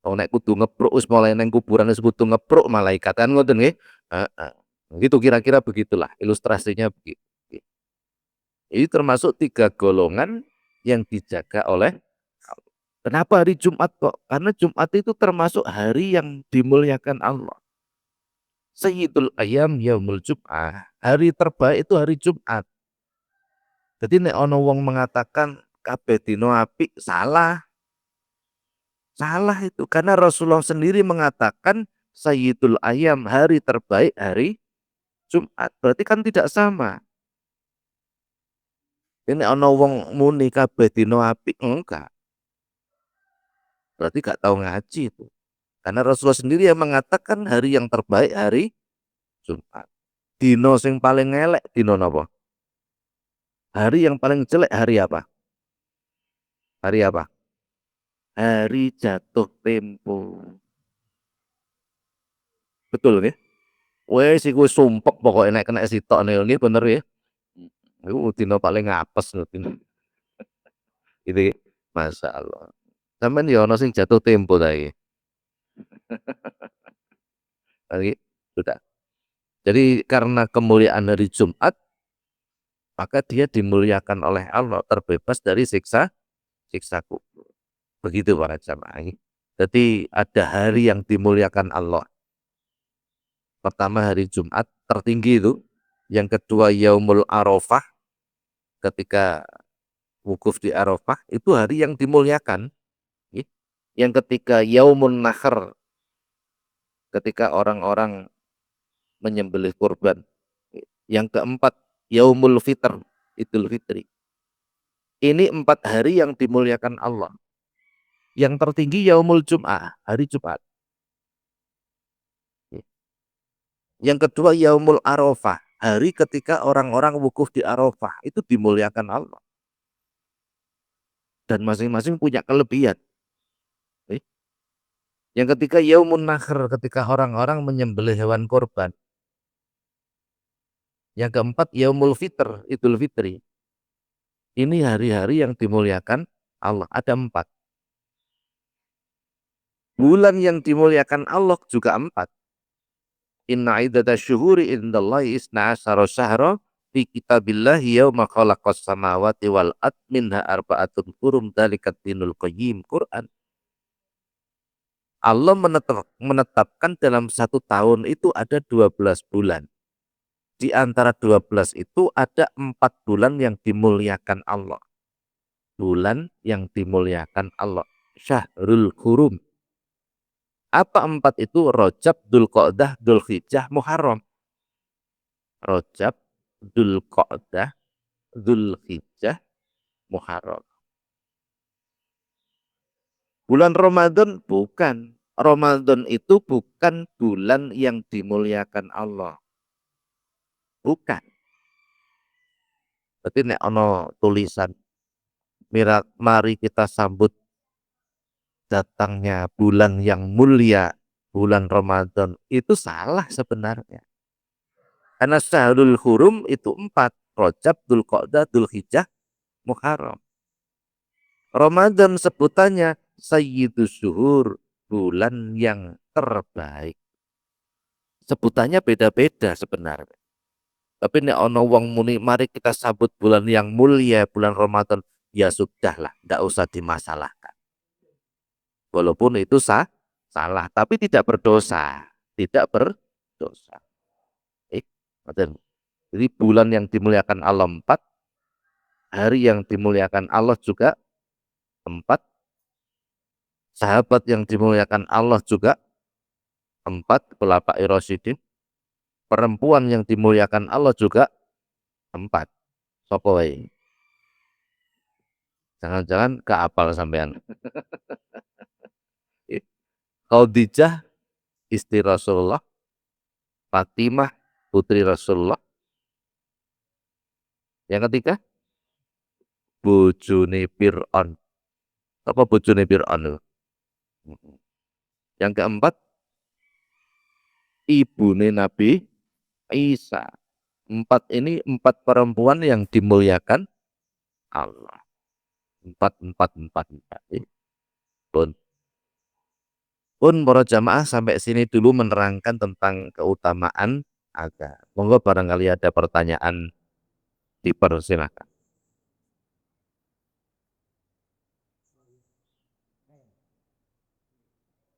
Oh nek kudu ngepruk wis mulai neng kuburan wis kudu ngepruk malaikat kan ngoten nggih. Heeh. Gitu kira-kira begitulah ilustrasinya begitu. Ini termasuk 3 golongan yang dijaga oleh Allah. Kenapa hari Jumat kok? Karena Jumat itu termasuk hari yang dimuliakan Allah. Sayyidul Ayyam Yaumul Jum'ah. Hari terbaik itu hari Jumat. Jadi nek ana wong mengatakan kabeh dina apik, salah. Salah itu karena Rasulullah sendiri mengatakan Sayyidul Ayyam, hari terbaik hari Jumat. Berarti kan tidak sama. Ini ana wong muni kabeh dina apik, enggak. Berarti gak tahu ngaji itu. Karena Rasulullah sendiri yang mengatakan hari yang terbaik hari Jumat. Dino sing paling elek dino napa? Hari yang paling jelek hari apa? Hari apa? Hari jatuh tempo. Betul nggih? Wes iku sumpek pokoknya nek kena sitok nggih bener ya. Iku dino paling apes dino. Itu Masya Allah. Sampeyan ya ana sing jatuh tempo ta iki. Lagi sudah. Jadi karena kemuliaan hari Jumat, maka dia dimuliakan oleh Allah, terbebas dari siksa kubur. Begitu para jamaah. Jadi ada hari yang dimuliakan Allah. Pertama hari Jumat tertinggi itu. Yang kedua Yaumul Arafah, ketika wukuf di Arafah, itu hari yang dimuliakan. Yang ketiga Yaumun Nahr, ketika orang-orang menyembelih kurban. Yang keempat Yaumul Fitr, Idul Fitri. Ini 4 hari yang dimuliakan Allah. Yang tertinggi Yaumul Jum'ah, hari Jumat. Yang kedua Yaumul Arafah, hari ketika orang-orang wukuf di Arafah, itu dimuliakan Allah. Dan masing-masing punya kelebihan. Yang ketiga Yaumun Nahr, ketika orang-orang menyembelih hewan korban. Yang keempat Yaumul Fitr, Idul Fitri. Ini hari-hari yang dimuliakan Allah. Ada 4. Bulan yang dimuliakan Allah juga 4. Inna iddatash syuhuri indallahi isna asyara syahra fi kitabillahi yauma khalaqas samawati wal ard minha arba'atun hurum dzalikat dinul qayyim Quran. Allah menetapkan dalam 1 tahun itu ada 12 bulan. Di antara 12 itu ada 4 bulan yang dimuliakan Allah. Bulan yang dimuliakan Allah. Syahrul Hurum. Apa 4 itu? Rajab, Dzulqa'dah, Dzulhijjah, Muharram. Rajab, Dzulqa'dah, Dzulhijjah, Muharram. Bulan Ramadan bukan. Ramadan itu bukan bulan yang dimuliakan Allah. Bukan. Berarti nek ana tulisan mari kita sambut datangnya bulan yang mulia, bulan Ramadan, itu salah sebenarnya. Karena Syahrul Hurum itu 4, Rajab, Dzulqa'dah, Dzulhijjah, Muharram. Ramadan sebutannya Sayyidus Syuhur, bulan yang terbaik. Sebutannya beda-beda sebenarnya. Tapi nek ono wong muni mari kita sambut bulan yang mulia, bulan Ramadan, ya sudahlah, tidak usah dimasalahkan. Walaupun itu salah, tapi tidak berdosa, tidak berdosa. Jadi bulan yang dimuliakan Allah 4, hari yang dimuliakan Allah juga 4, sahabat yang dimuliakan Allah juga 4, Khulafa'i Rasyidin, perempuan yang dimuliakan Allah juga 4. Sapa wae? Jangan-jangan keapal sampean. Khadijah istri Rasulullah, Fatimah putri Rasulullah. Yang ketiga, bojone Fir'aun. Apa bojone Fir'aun? Yang keempat, ibune Nabi Isa. 4 ini 4 perempuan yang dimuliakan Allah. 4. Pun para jamaah sampai sini dulu menerangkan tentang keutamaan agama. Monggo barangkali ada pertanyaan, dipersilakan.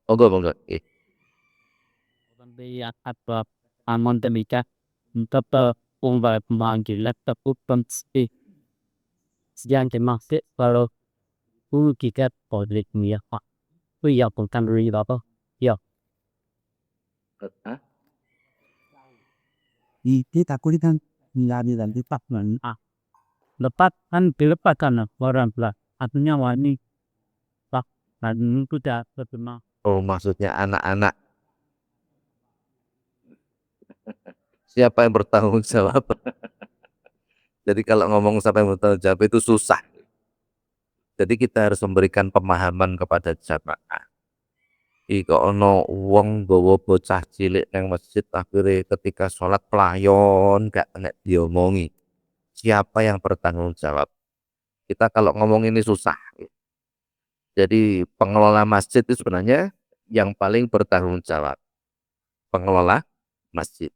Monggo. Atau amon demikian untuk umbar pemanggilan terputus sejak dimaksud kalau kita boleh melihat ya bukan riba apa ya ini takut kan nggak dan lepas lepas kan dilepas kan orang belah artinya wani pak dan itu dah terima. Oh, maksudnya anak-anak. Siapa yang bertanggung jawab? Jadi kalau ngomong siapa yang bertanggung jawab itu susah. Jadi kita harus memberikan pemahaman kepada jamaah. Ika ono wong gowo bocah cilik nang masjid, akhirnya ketika sholat pelayon gak kena diomongi. Siapa yang bertanggung jawab? Kita kalau ngomong ini susah. Jadi pengelola masjid itu sebenarnya yang paling bertanggung jawab. Pengelola masjid.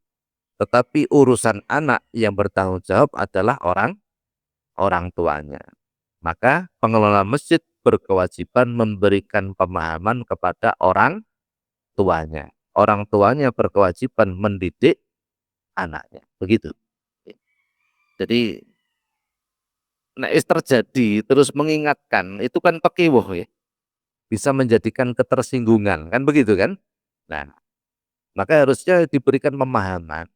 Tetapi urusan anak yang bertanggung jawab adalah orang tuanya. Maka pengelola masjid berkewajiban memberikan pemahaman kepada orang tuanya. Orang tuanya berkewajiban mendidik anaknya. Begitu. Jadi nek terjadi terus mengingatkan itu kan pekiwuh ya. Bisa menjadikan ketersinggungan, kan begitu kan? Nah, maka harusnya diberikan pemahaman.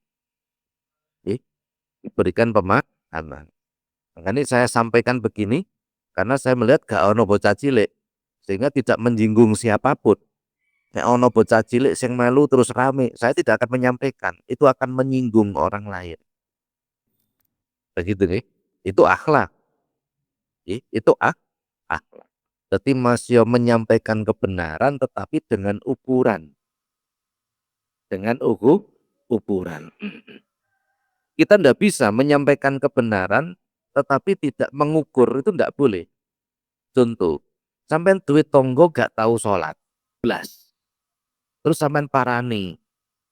Diberikan pemahaman. Makanya saya sampaikan begini karena saya melihat gak ono bocah cilik sehingga tidak menyinggung siapapun. Nek ono bocah cilik sing melu terus rame, saya tidak akan menyampaikan, itu akan menyinggung orang lain. Begitu nih. Itu akhlak. Itu akhlak. Jadi masih menyampaikan kebenaran tetapi dengan ukuran. Dengan ukuran. Kita tidak bisa menyampaikan kebenaran tetapi tidak mengukur, itu tidak boleh. Contoh, sampean duit tonggo gak tahu sholat, belas. Terus sampean parani,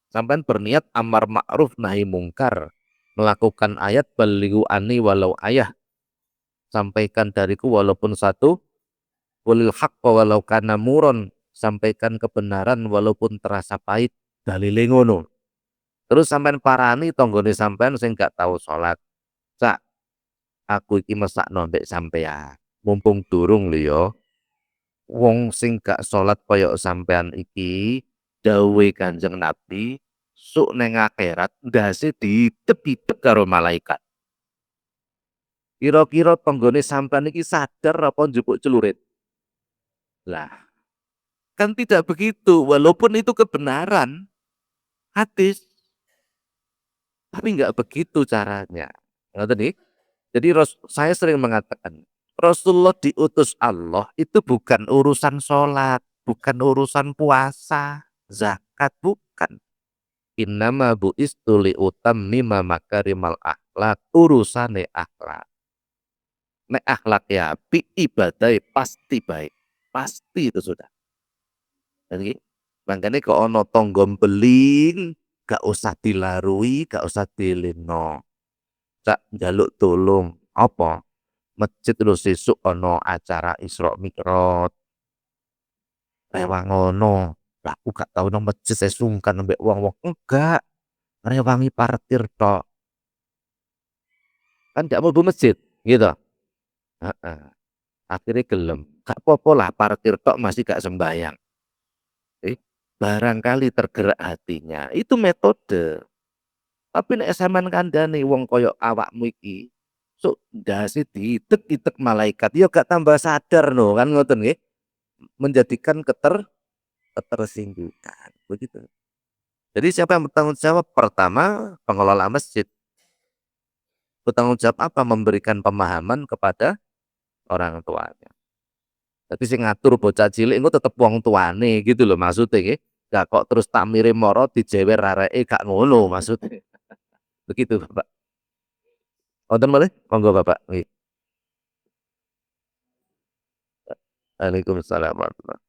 sampean berniat amar ma'ruf nahi mungkar, melakukan ayat balighu ani walau ayah, sampaikan dariku walaupun satu, walil haqqa walau kana muron, sampaikan kebenaran walaupun terasa pahit, dalile ngono. Terus sampean parani tonggone sampean sing gak tahu sholat, sak aku iki mesakno mbek sampean. Mumpung durung lho ya. Wong sing gak salat kaya sampean iki dawuhe Kanjeng Nabi sok neng akhirat ndase ditep-tep karo malaikat. Kira-kira tanggane sampean iki sadar apa njupuk celurit? Lah, kan tidak begitu walaupun itu kebenaran hadis. Tapi enggak begitu caranya. Ngerti nih? Jadi saya sering mengatakan Rasulullah diutus Allah itu bukan urusan sholat, bukan urusan puasa, zakat, bukan. Innama bu'istu liutammima makarimal akhlak, urusane akhlak. Nek akhlak ya api, ibadah pasti baik, pasti itu sudah. Jadi makanya kok ono tonggo beling, gak usah dilarui, gak usah dilino. Cak jaluk tolong apa? Masjid terus sesuk ono acara Isra Mi'raj. Rewang ngono. Lah aku gak tau nang masjid saya sungkan mbek wong-wong. Enggak, rewangi parkir tok. Kan gak mau masjid, gitu. Heeh. Akhirnya gelem. Gak apa-apa lah parkir tok masih gak sembayang. Barangkali tergerak hatinya. Itu metode. Tapi nek sampean kandhani wong koyo awakmu iki, sok ndase diitek-itek malaikat, ya gak tambah sadar no kan ngoten nggih. Menjadikan ketersinggungan begitu. Jadi siapa yang bertanggung jawab? Pertama, pengelola masjid. Bertanggung jawab apa? Memberikan pemahaman kepada orang tuanya. Jadi sing ngatur bocah cilik engko tetep wong tuane gitu loh maksudnya nggih. Gak kok terus takmire mara dijewer areke gak ngono maksudnya. Begitu, Bapak. Wonten malih? Monggo, Bapak. Nggih. Waalaikumsalam warahmatullahi.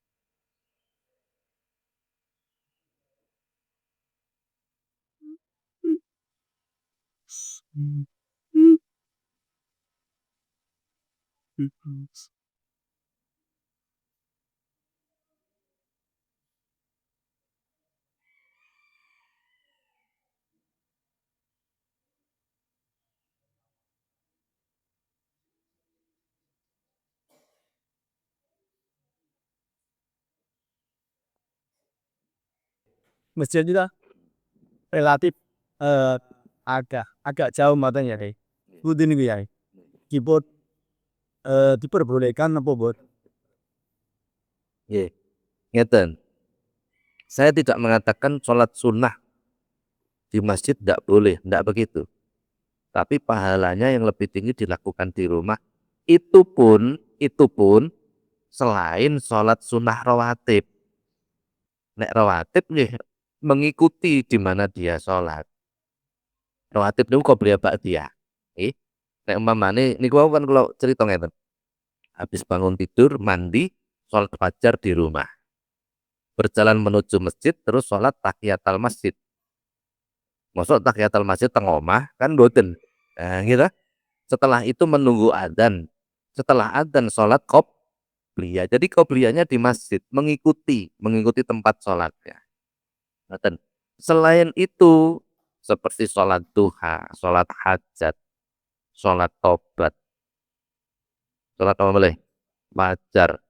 Masjid juga relatif agak jauh matanya ya. Kudu niku ya. Keyboard diperbolehkan apa buat? Nggih. Ngeten. Saya tidak mengatakan sholat sunnah di masjid tidak boleh, tidak begitu. Tapi pahalanya yang lebih tinggi dilakukan di rumah. Itu pun selain sholat sunnah rawatib. Nek rawatib nih mengikuti di mana dia sholat. Rawatib niku qobliyah ba'diyah. Nek umpamane niku kan kalau cerita ngeten. Habis bangun tidur, mandi, sholat fajar di rumah. Berjalan menuju masjid terus sholat tahiyatul masjid. Masuk tahiyatul masjid teng omah kan boten. Nah, gitu. Setelah itu menunggu adzan. Setelah adzan sholat qobliyah. Jadi qobliyahnya di masjid mengikuti tempat sholatnya. Boten. Selain itu seperti sholat duha, sholat hajat, sholat tobat, sholat apa boleh? Fajar.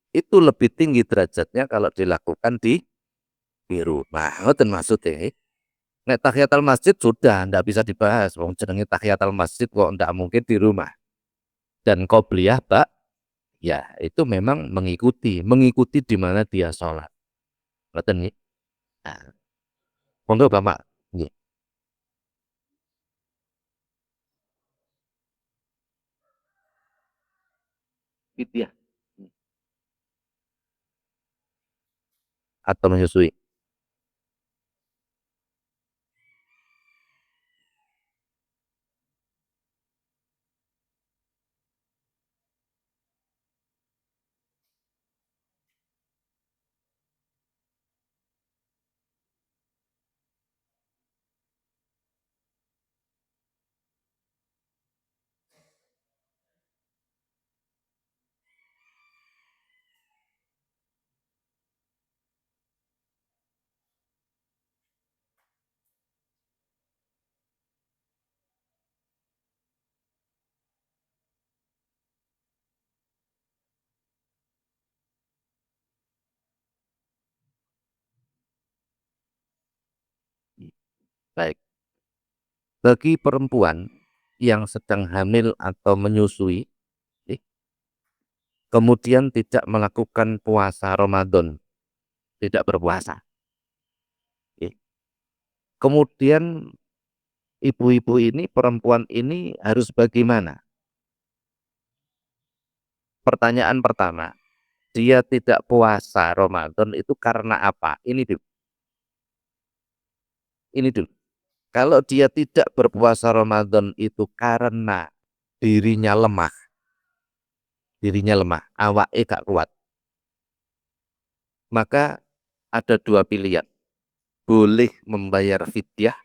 Itu lebih tinggi derajatnya kalau dilakukan di rumah. Ngoten maksudnya. Nek tahiyatul masjid sudah ndak bisa dibahas. Wong jenenge tahiyatul masjid kok ndak mungkin di rumah. Dan qobliyah ya itu memang mengikuti di mana dia sholat. Ngoten nggih. Nah, monggo Bapak. Nggih. Fidyah atau menyusui. Baik. Bagi perempuan yang sedang hamil atau menyusui, kemudian tidak melakukan puasa Ramadan, tidak berpuasa. Kemudian ibu-ibu ini, perempuan ini harus bagaimana? Pertanyaan pertama, dia tidak puasa Ramadan itu karena apa? Ini dulu. Ini dulu. Kalau dia tidak berpuasa Ramadan itu karena dirinya lemah, awake gak kuat, maka ada dua pilihan. Boleh membayar fidyah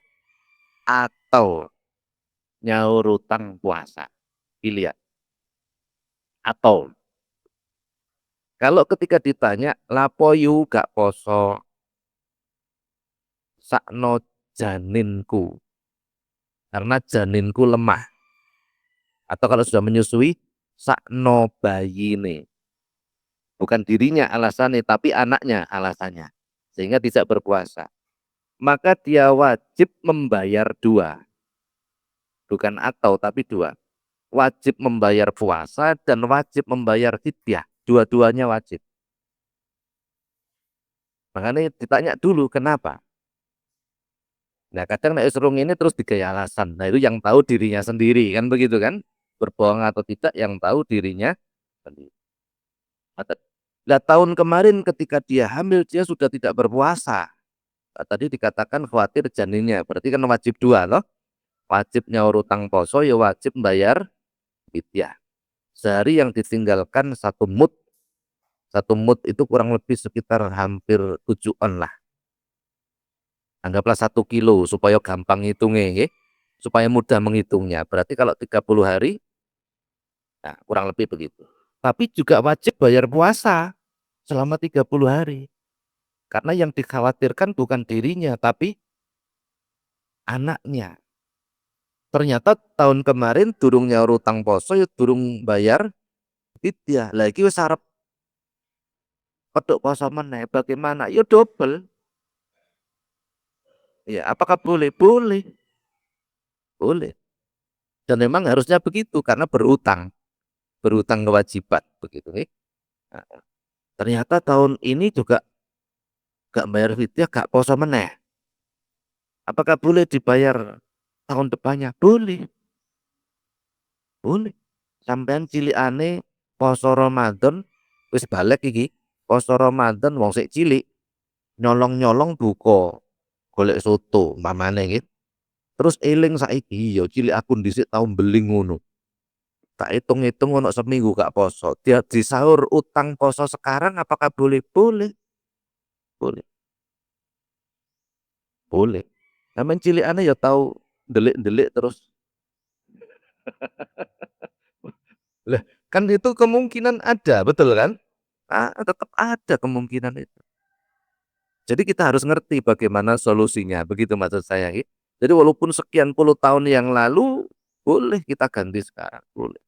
atau nyaur utang puasa. Pilihan. Atau kalau ketika ditanya lapoyu gak poso sakno janinku karena janinku lemah, atau kalau sudah menyusui sakno bayine, bukan dirinya alasannya tapi anaknya alasannya sehingga tidak berpuasa, maka dia wajib membayar dua, bukan atau tapi dua, wajib membayar puasa dan wajib membayar fidyah, dua-duanya wajib. Makanya ditanya dulu kenapa. Nah kadang nek serung ini terus digaya alasan. Nah itu yang tahu dirinya sendiri kan begitu kan. Berbohong atau tidak yang tahu dirinya sendiri. Nah tahun kemarin ketika dia hamil dia sudah tidak berpuasa. Nah, tadi dikatakan khawatir janinnya. Berarti kan wajib dua loh. Wajib nyaur utang poso ya wajib bayar fidyah. Sehari yang ditinggalkan satu mut. Satu mut itu kurang lebih sekitar hampir 7 on lah. Anggaplah 1 kilo supaya gampang ngitungnya, nggih. Supaya mudah menghitungnya. Berarti kalau 30 hari, nah kurang lebih begitu. Tapi juga wajib bayar puasa selama 30 hari. Karena yang dikhawatirkan bukan dirinya, tapi anaknya. Ternyata tahun kemarin durung nyaur utang poso, ya durung bayar fidyah. Lagi wis arep peduk poso meneh, bagaimana? Ya double. Ya, apakah boleh? Boleh. Boleh. Dan memang harusnya begitu karena berutang kewajiban begitu nih. Nah, ternyata tahun ini juga gak bayar fidyah, gak poso meneh. Apakah boleh dibayar tahun depannya? Boleh. Boleh. Sampean cilikane poso Ramadan wis balik iki. Poso Ramadan wong sik cilik nyolong-nyolong buka golek soto mamane gitu. Terus eling saiki ya cilik aku dhisik tau beli ngono. Tak hitung-hitung ono seminggu gak poso. Dia disahur utang poso sekarang apakah boleh? Boleh. Boleh. Boleh. Sampeyan cilikane ya tahu ndelik-ndelik terus. Lah, kan itu kemungkinan ada, betul kan? Ah, tetap ada kemungkinan itu. Jadi kita harus ngerti bagaimana solusinya, begitu maksud saya. Jadi walaupun sekian puluh tahun yang lalu, boleh kita ganti sekarang, boleh,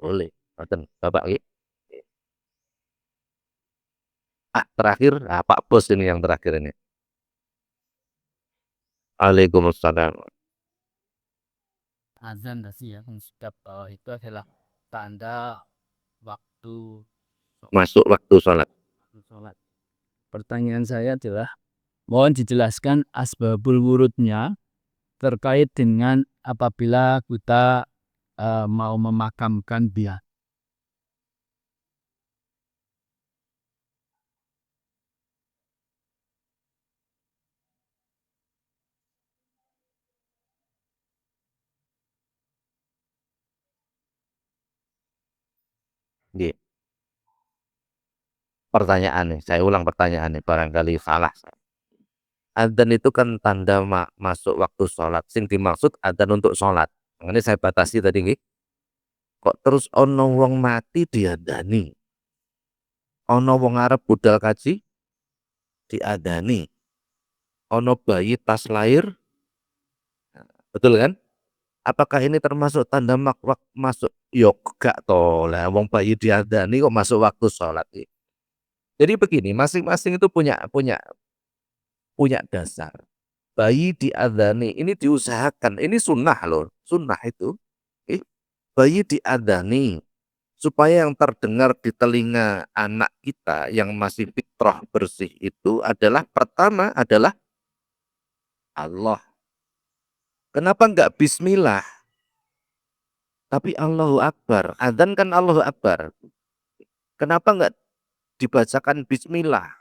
boleh. Ngoten, Bapak nggih. Ah, terakhir, Pak Bos ini yang terakhir ini. Waalaikumsalam. Azan tadi ya, mengucap bahwa itu adalah tanda waktu Masuk waktu sholat. sholat. Pertanyaan saya adalah, mohon dijelaskan asbabul wurudnya terkait dengan apabila kita mau memakamkan dia. Nggih. Pertanyaannya, saya ulang pertanyaannya, barangkali salah. Adzan itu kan tanda masuk waktu sholat. Sing dimaksud adzan untuk sholat. Ini saya batasi tadi nggih. Kok terus ono wong mati diadani, ono wong arep budal kaji diadani, ono bayi tas lahir, betul kan? Apakah ini termasuk tanda masuk? Yo gak toh lah, wong bayi diadani kok masuk waktu sholat. Jadi begini, masing-masing itu punya punya punya dasar. Bayi diadani ini diusahakan, ini sunnah loh, sunnah itu. Bayi diadani supaya yang terdengar di telinga anak kita yang masih fitrah bersih itu adalah pertama adalah Allah. Kenapa enggak bismillah? Tapi Allahu Akbar, adzan kan Allahu Akbar. Kenapa enggak dibacakan bismillah?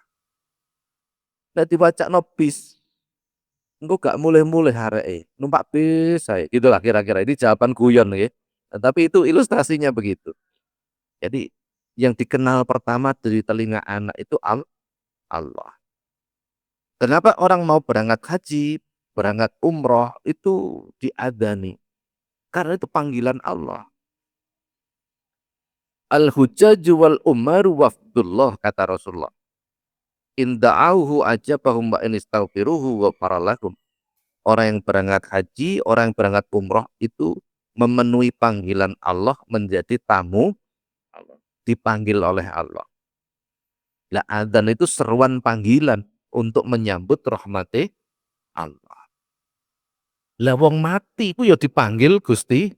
Nggak dibaca no bis. Engko gak mulai-mulai hareke, numpak bis saya. Gitulah kira-kira ini jawaban guyon ya. Tapi itu ilustrasinya begitu. Jadi yang dikenal pertama dari telinga anak itu Allah. Kenapa orang mau berangkat haji, berangkat umroh itu diadzani? Karena itu panggilan Allah. Al-hujjaju wal umaru wafdullah, kata Rasulullah. In da'auhu ajabahum wa in istaghfiruhu wa faralakum. Orang yang berangkat haji, orang yang berangkat umroh itu memenuhi panggilan Allah, menjadi tamu Allah, dipanggil oleh Allah. Lah adzan itu seruan panggilan untuk menyambut rahmati Allah. Lah wong mati ku ya dipanggil Gusti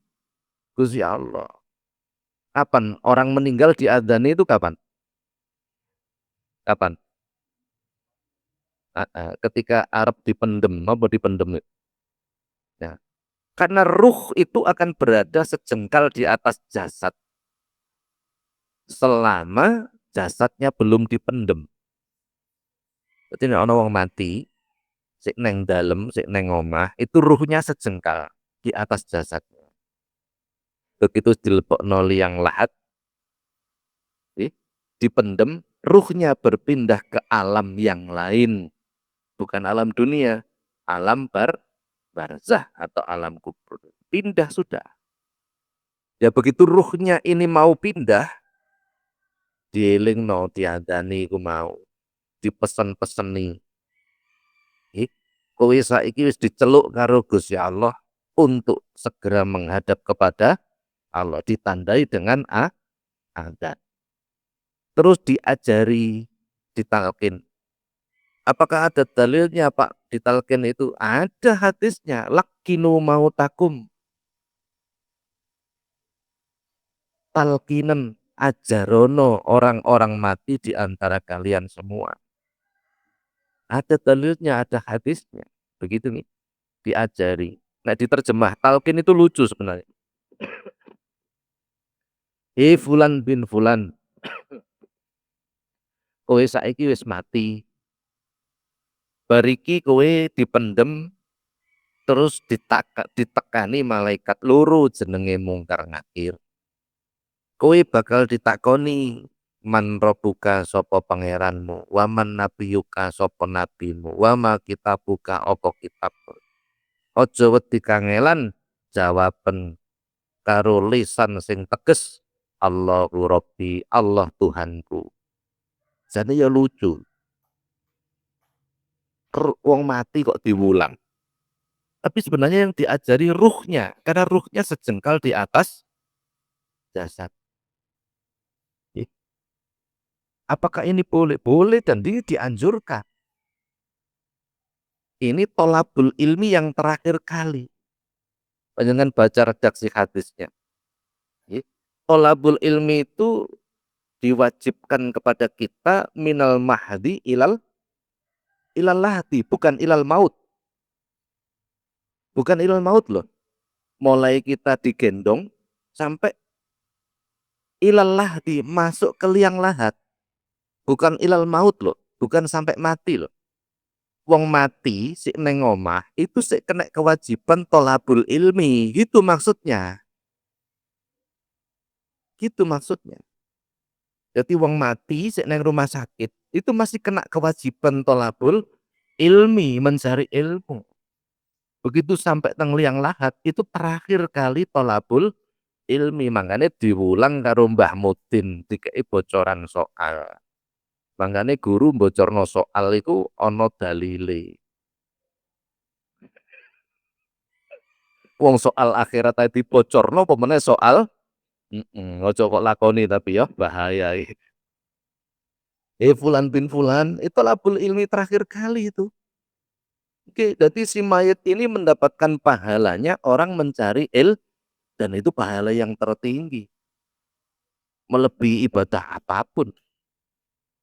Allah. Kapan orang meninggal diadzani itu kapan? Kapan? Ketika Arab dipendem, apa dipendem? Ya. Karena ruh itu akan berada sejengkal di atas jasad selama jasadnya belum dipendem. Jadi nek ana wong mati, sik neng dalem, sik neng omah, itu ruhnya sejengkal di atas jasadnya. Begitu dilebokno liang lahat, dipendem, ruhnya berpindah ke alam yang lain. Bukan alam dunia, alam barzah atau alam kubur. Pindah sudah. Ya begitu ruhnya ini mau pindah, dielingno diadani ku mau, dipesen-peseni. Kowe saiki wis diceluk karo Gusti Allah untuk segera menghadap kepada Allah, ditandai dengan adzan. Terus diajari, ditalkin. Apakah ada dalilnya Pak ditalkin itu? Ada hadisnya. Lakinu mautakum. Talkinan ajarono orang-orang mati di antara kalian semua. Ada dalilnya, ada hadisnya. Begitu nih, diajari. Nah diterjemah, talkin itu lucu sebenarnya. Fulan bin Fulan, kowe saiki wis mati. Bariki kowe dipendem, terus ditekani malaikat loro jenenge Mungkar Nakir. Kowe bakal ditakoni, man robuka sapa pangeranmu, waman nabiyuka sapa nabimu, wama kitabuka apa kitab. Aja wedi kangelan jawaben karo lisan sing teges, Allahu Rabbi, Allah Tuhanku. Jadi ya lucu. Wong mati kok diulang. Tapi sebenarnya yang diajari ruhnya, karena ruhnya sejengkal di atas jasad. Apakah ini boleh? Boleh dan dianjurkan. Ini tolabul ilmi yang terakhir kali. Jangan baca redaksi hadisnya. Tolabul ilmi itu diwajibkan kepada kita minal mahdi ilal lahdi, bukan ilal maut. Bukan ilal maut loh. Mulai kita digendong sampai ilal lahdi, masuk ke liang lahat. Bukan ilal maut loh, bukan sampai mati loh. Wong mati sik neng omah itu sik kena kewajiban tolabul ilmi, gitu maksudnya. Gitu maksudnya. Jadi wong mati sik neng rumah sakit itu masih kena kewajiban tolabul ilmi, mencari ilmu. Begitu sampai teng liang lahat itu terakhir kali tolabul ilmi, makanya diulang karo Mbah Mudin dikei bocoran soal. Makanya guru bocorno soal itu ono dalile. Wong soal akhirat tadi bocorno pemene soal ojo kok lakoni tapi ya bahaya. Fulan bin Fulan itu labul ilmi terakhir kali itu. Oke, jadi si mayit ini mendapatkan pahalanya orang mencari dan itu pahala yang tertinggi. Melebihi ibadah apapun.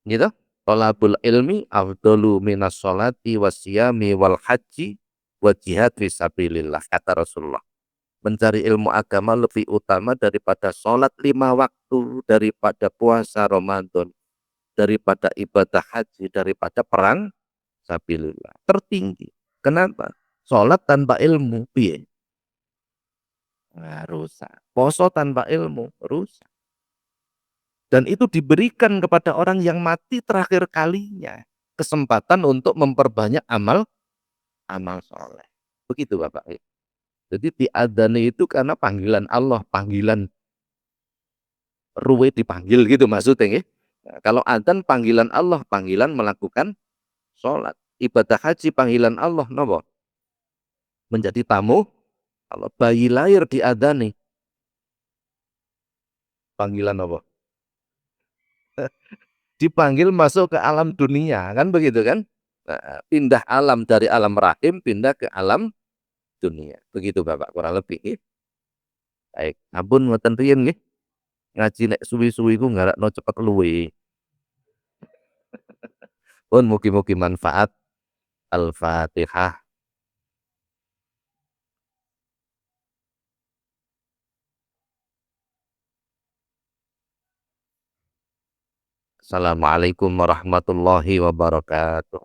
Gitu. Tolabul ilmi afdalu minas sholati wasyami wal haji wa jihad fisabilillah, kata Rasulullah. mencari ilmu agama lebih utama daripada sholat 5 waktu, daripada puasa Ramadan, daripada ibadah haji, daripada perang sabilillah. Tertinggi. Kenapa? Sholat tanpa ilmu, piye? Nah, rusak. Poso tanpa ilmu, rusak. Dan itu diberikan kepada orang yang mati terakhir kalinya. Kesempatan untuk memperbanyak amal soleh. Begitu Bapak. Jadi diadani itu karena panggilan Allah, panggilan ruwe dipanggil gitu maksudnya. Nah, kalau adzan panggilan Allah, panggilan melakukan sholat. Ibadah haji panggilan Allah, nopo? Menjadi tamu. Kalau bayi lahir diadani, panggilan apa? Dipanggil masuk ke alam dunia, kan begitu kan? Nah, pindah alam dari alam rahim, pindah ke alam dunia. Begitu Bapak kurang lebih. Baik, ampun ngoten riyen nggih. Ngaji nek suwi-suwi ku ngarakno cepet luwe. Pun mugi-mugi manfaat. Al-Fatihah. Assalamualaikum warahmatullahi wabarakatuh.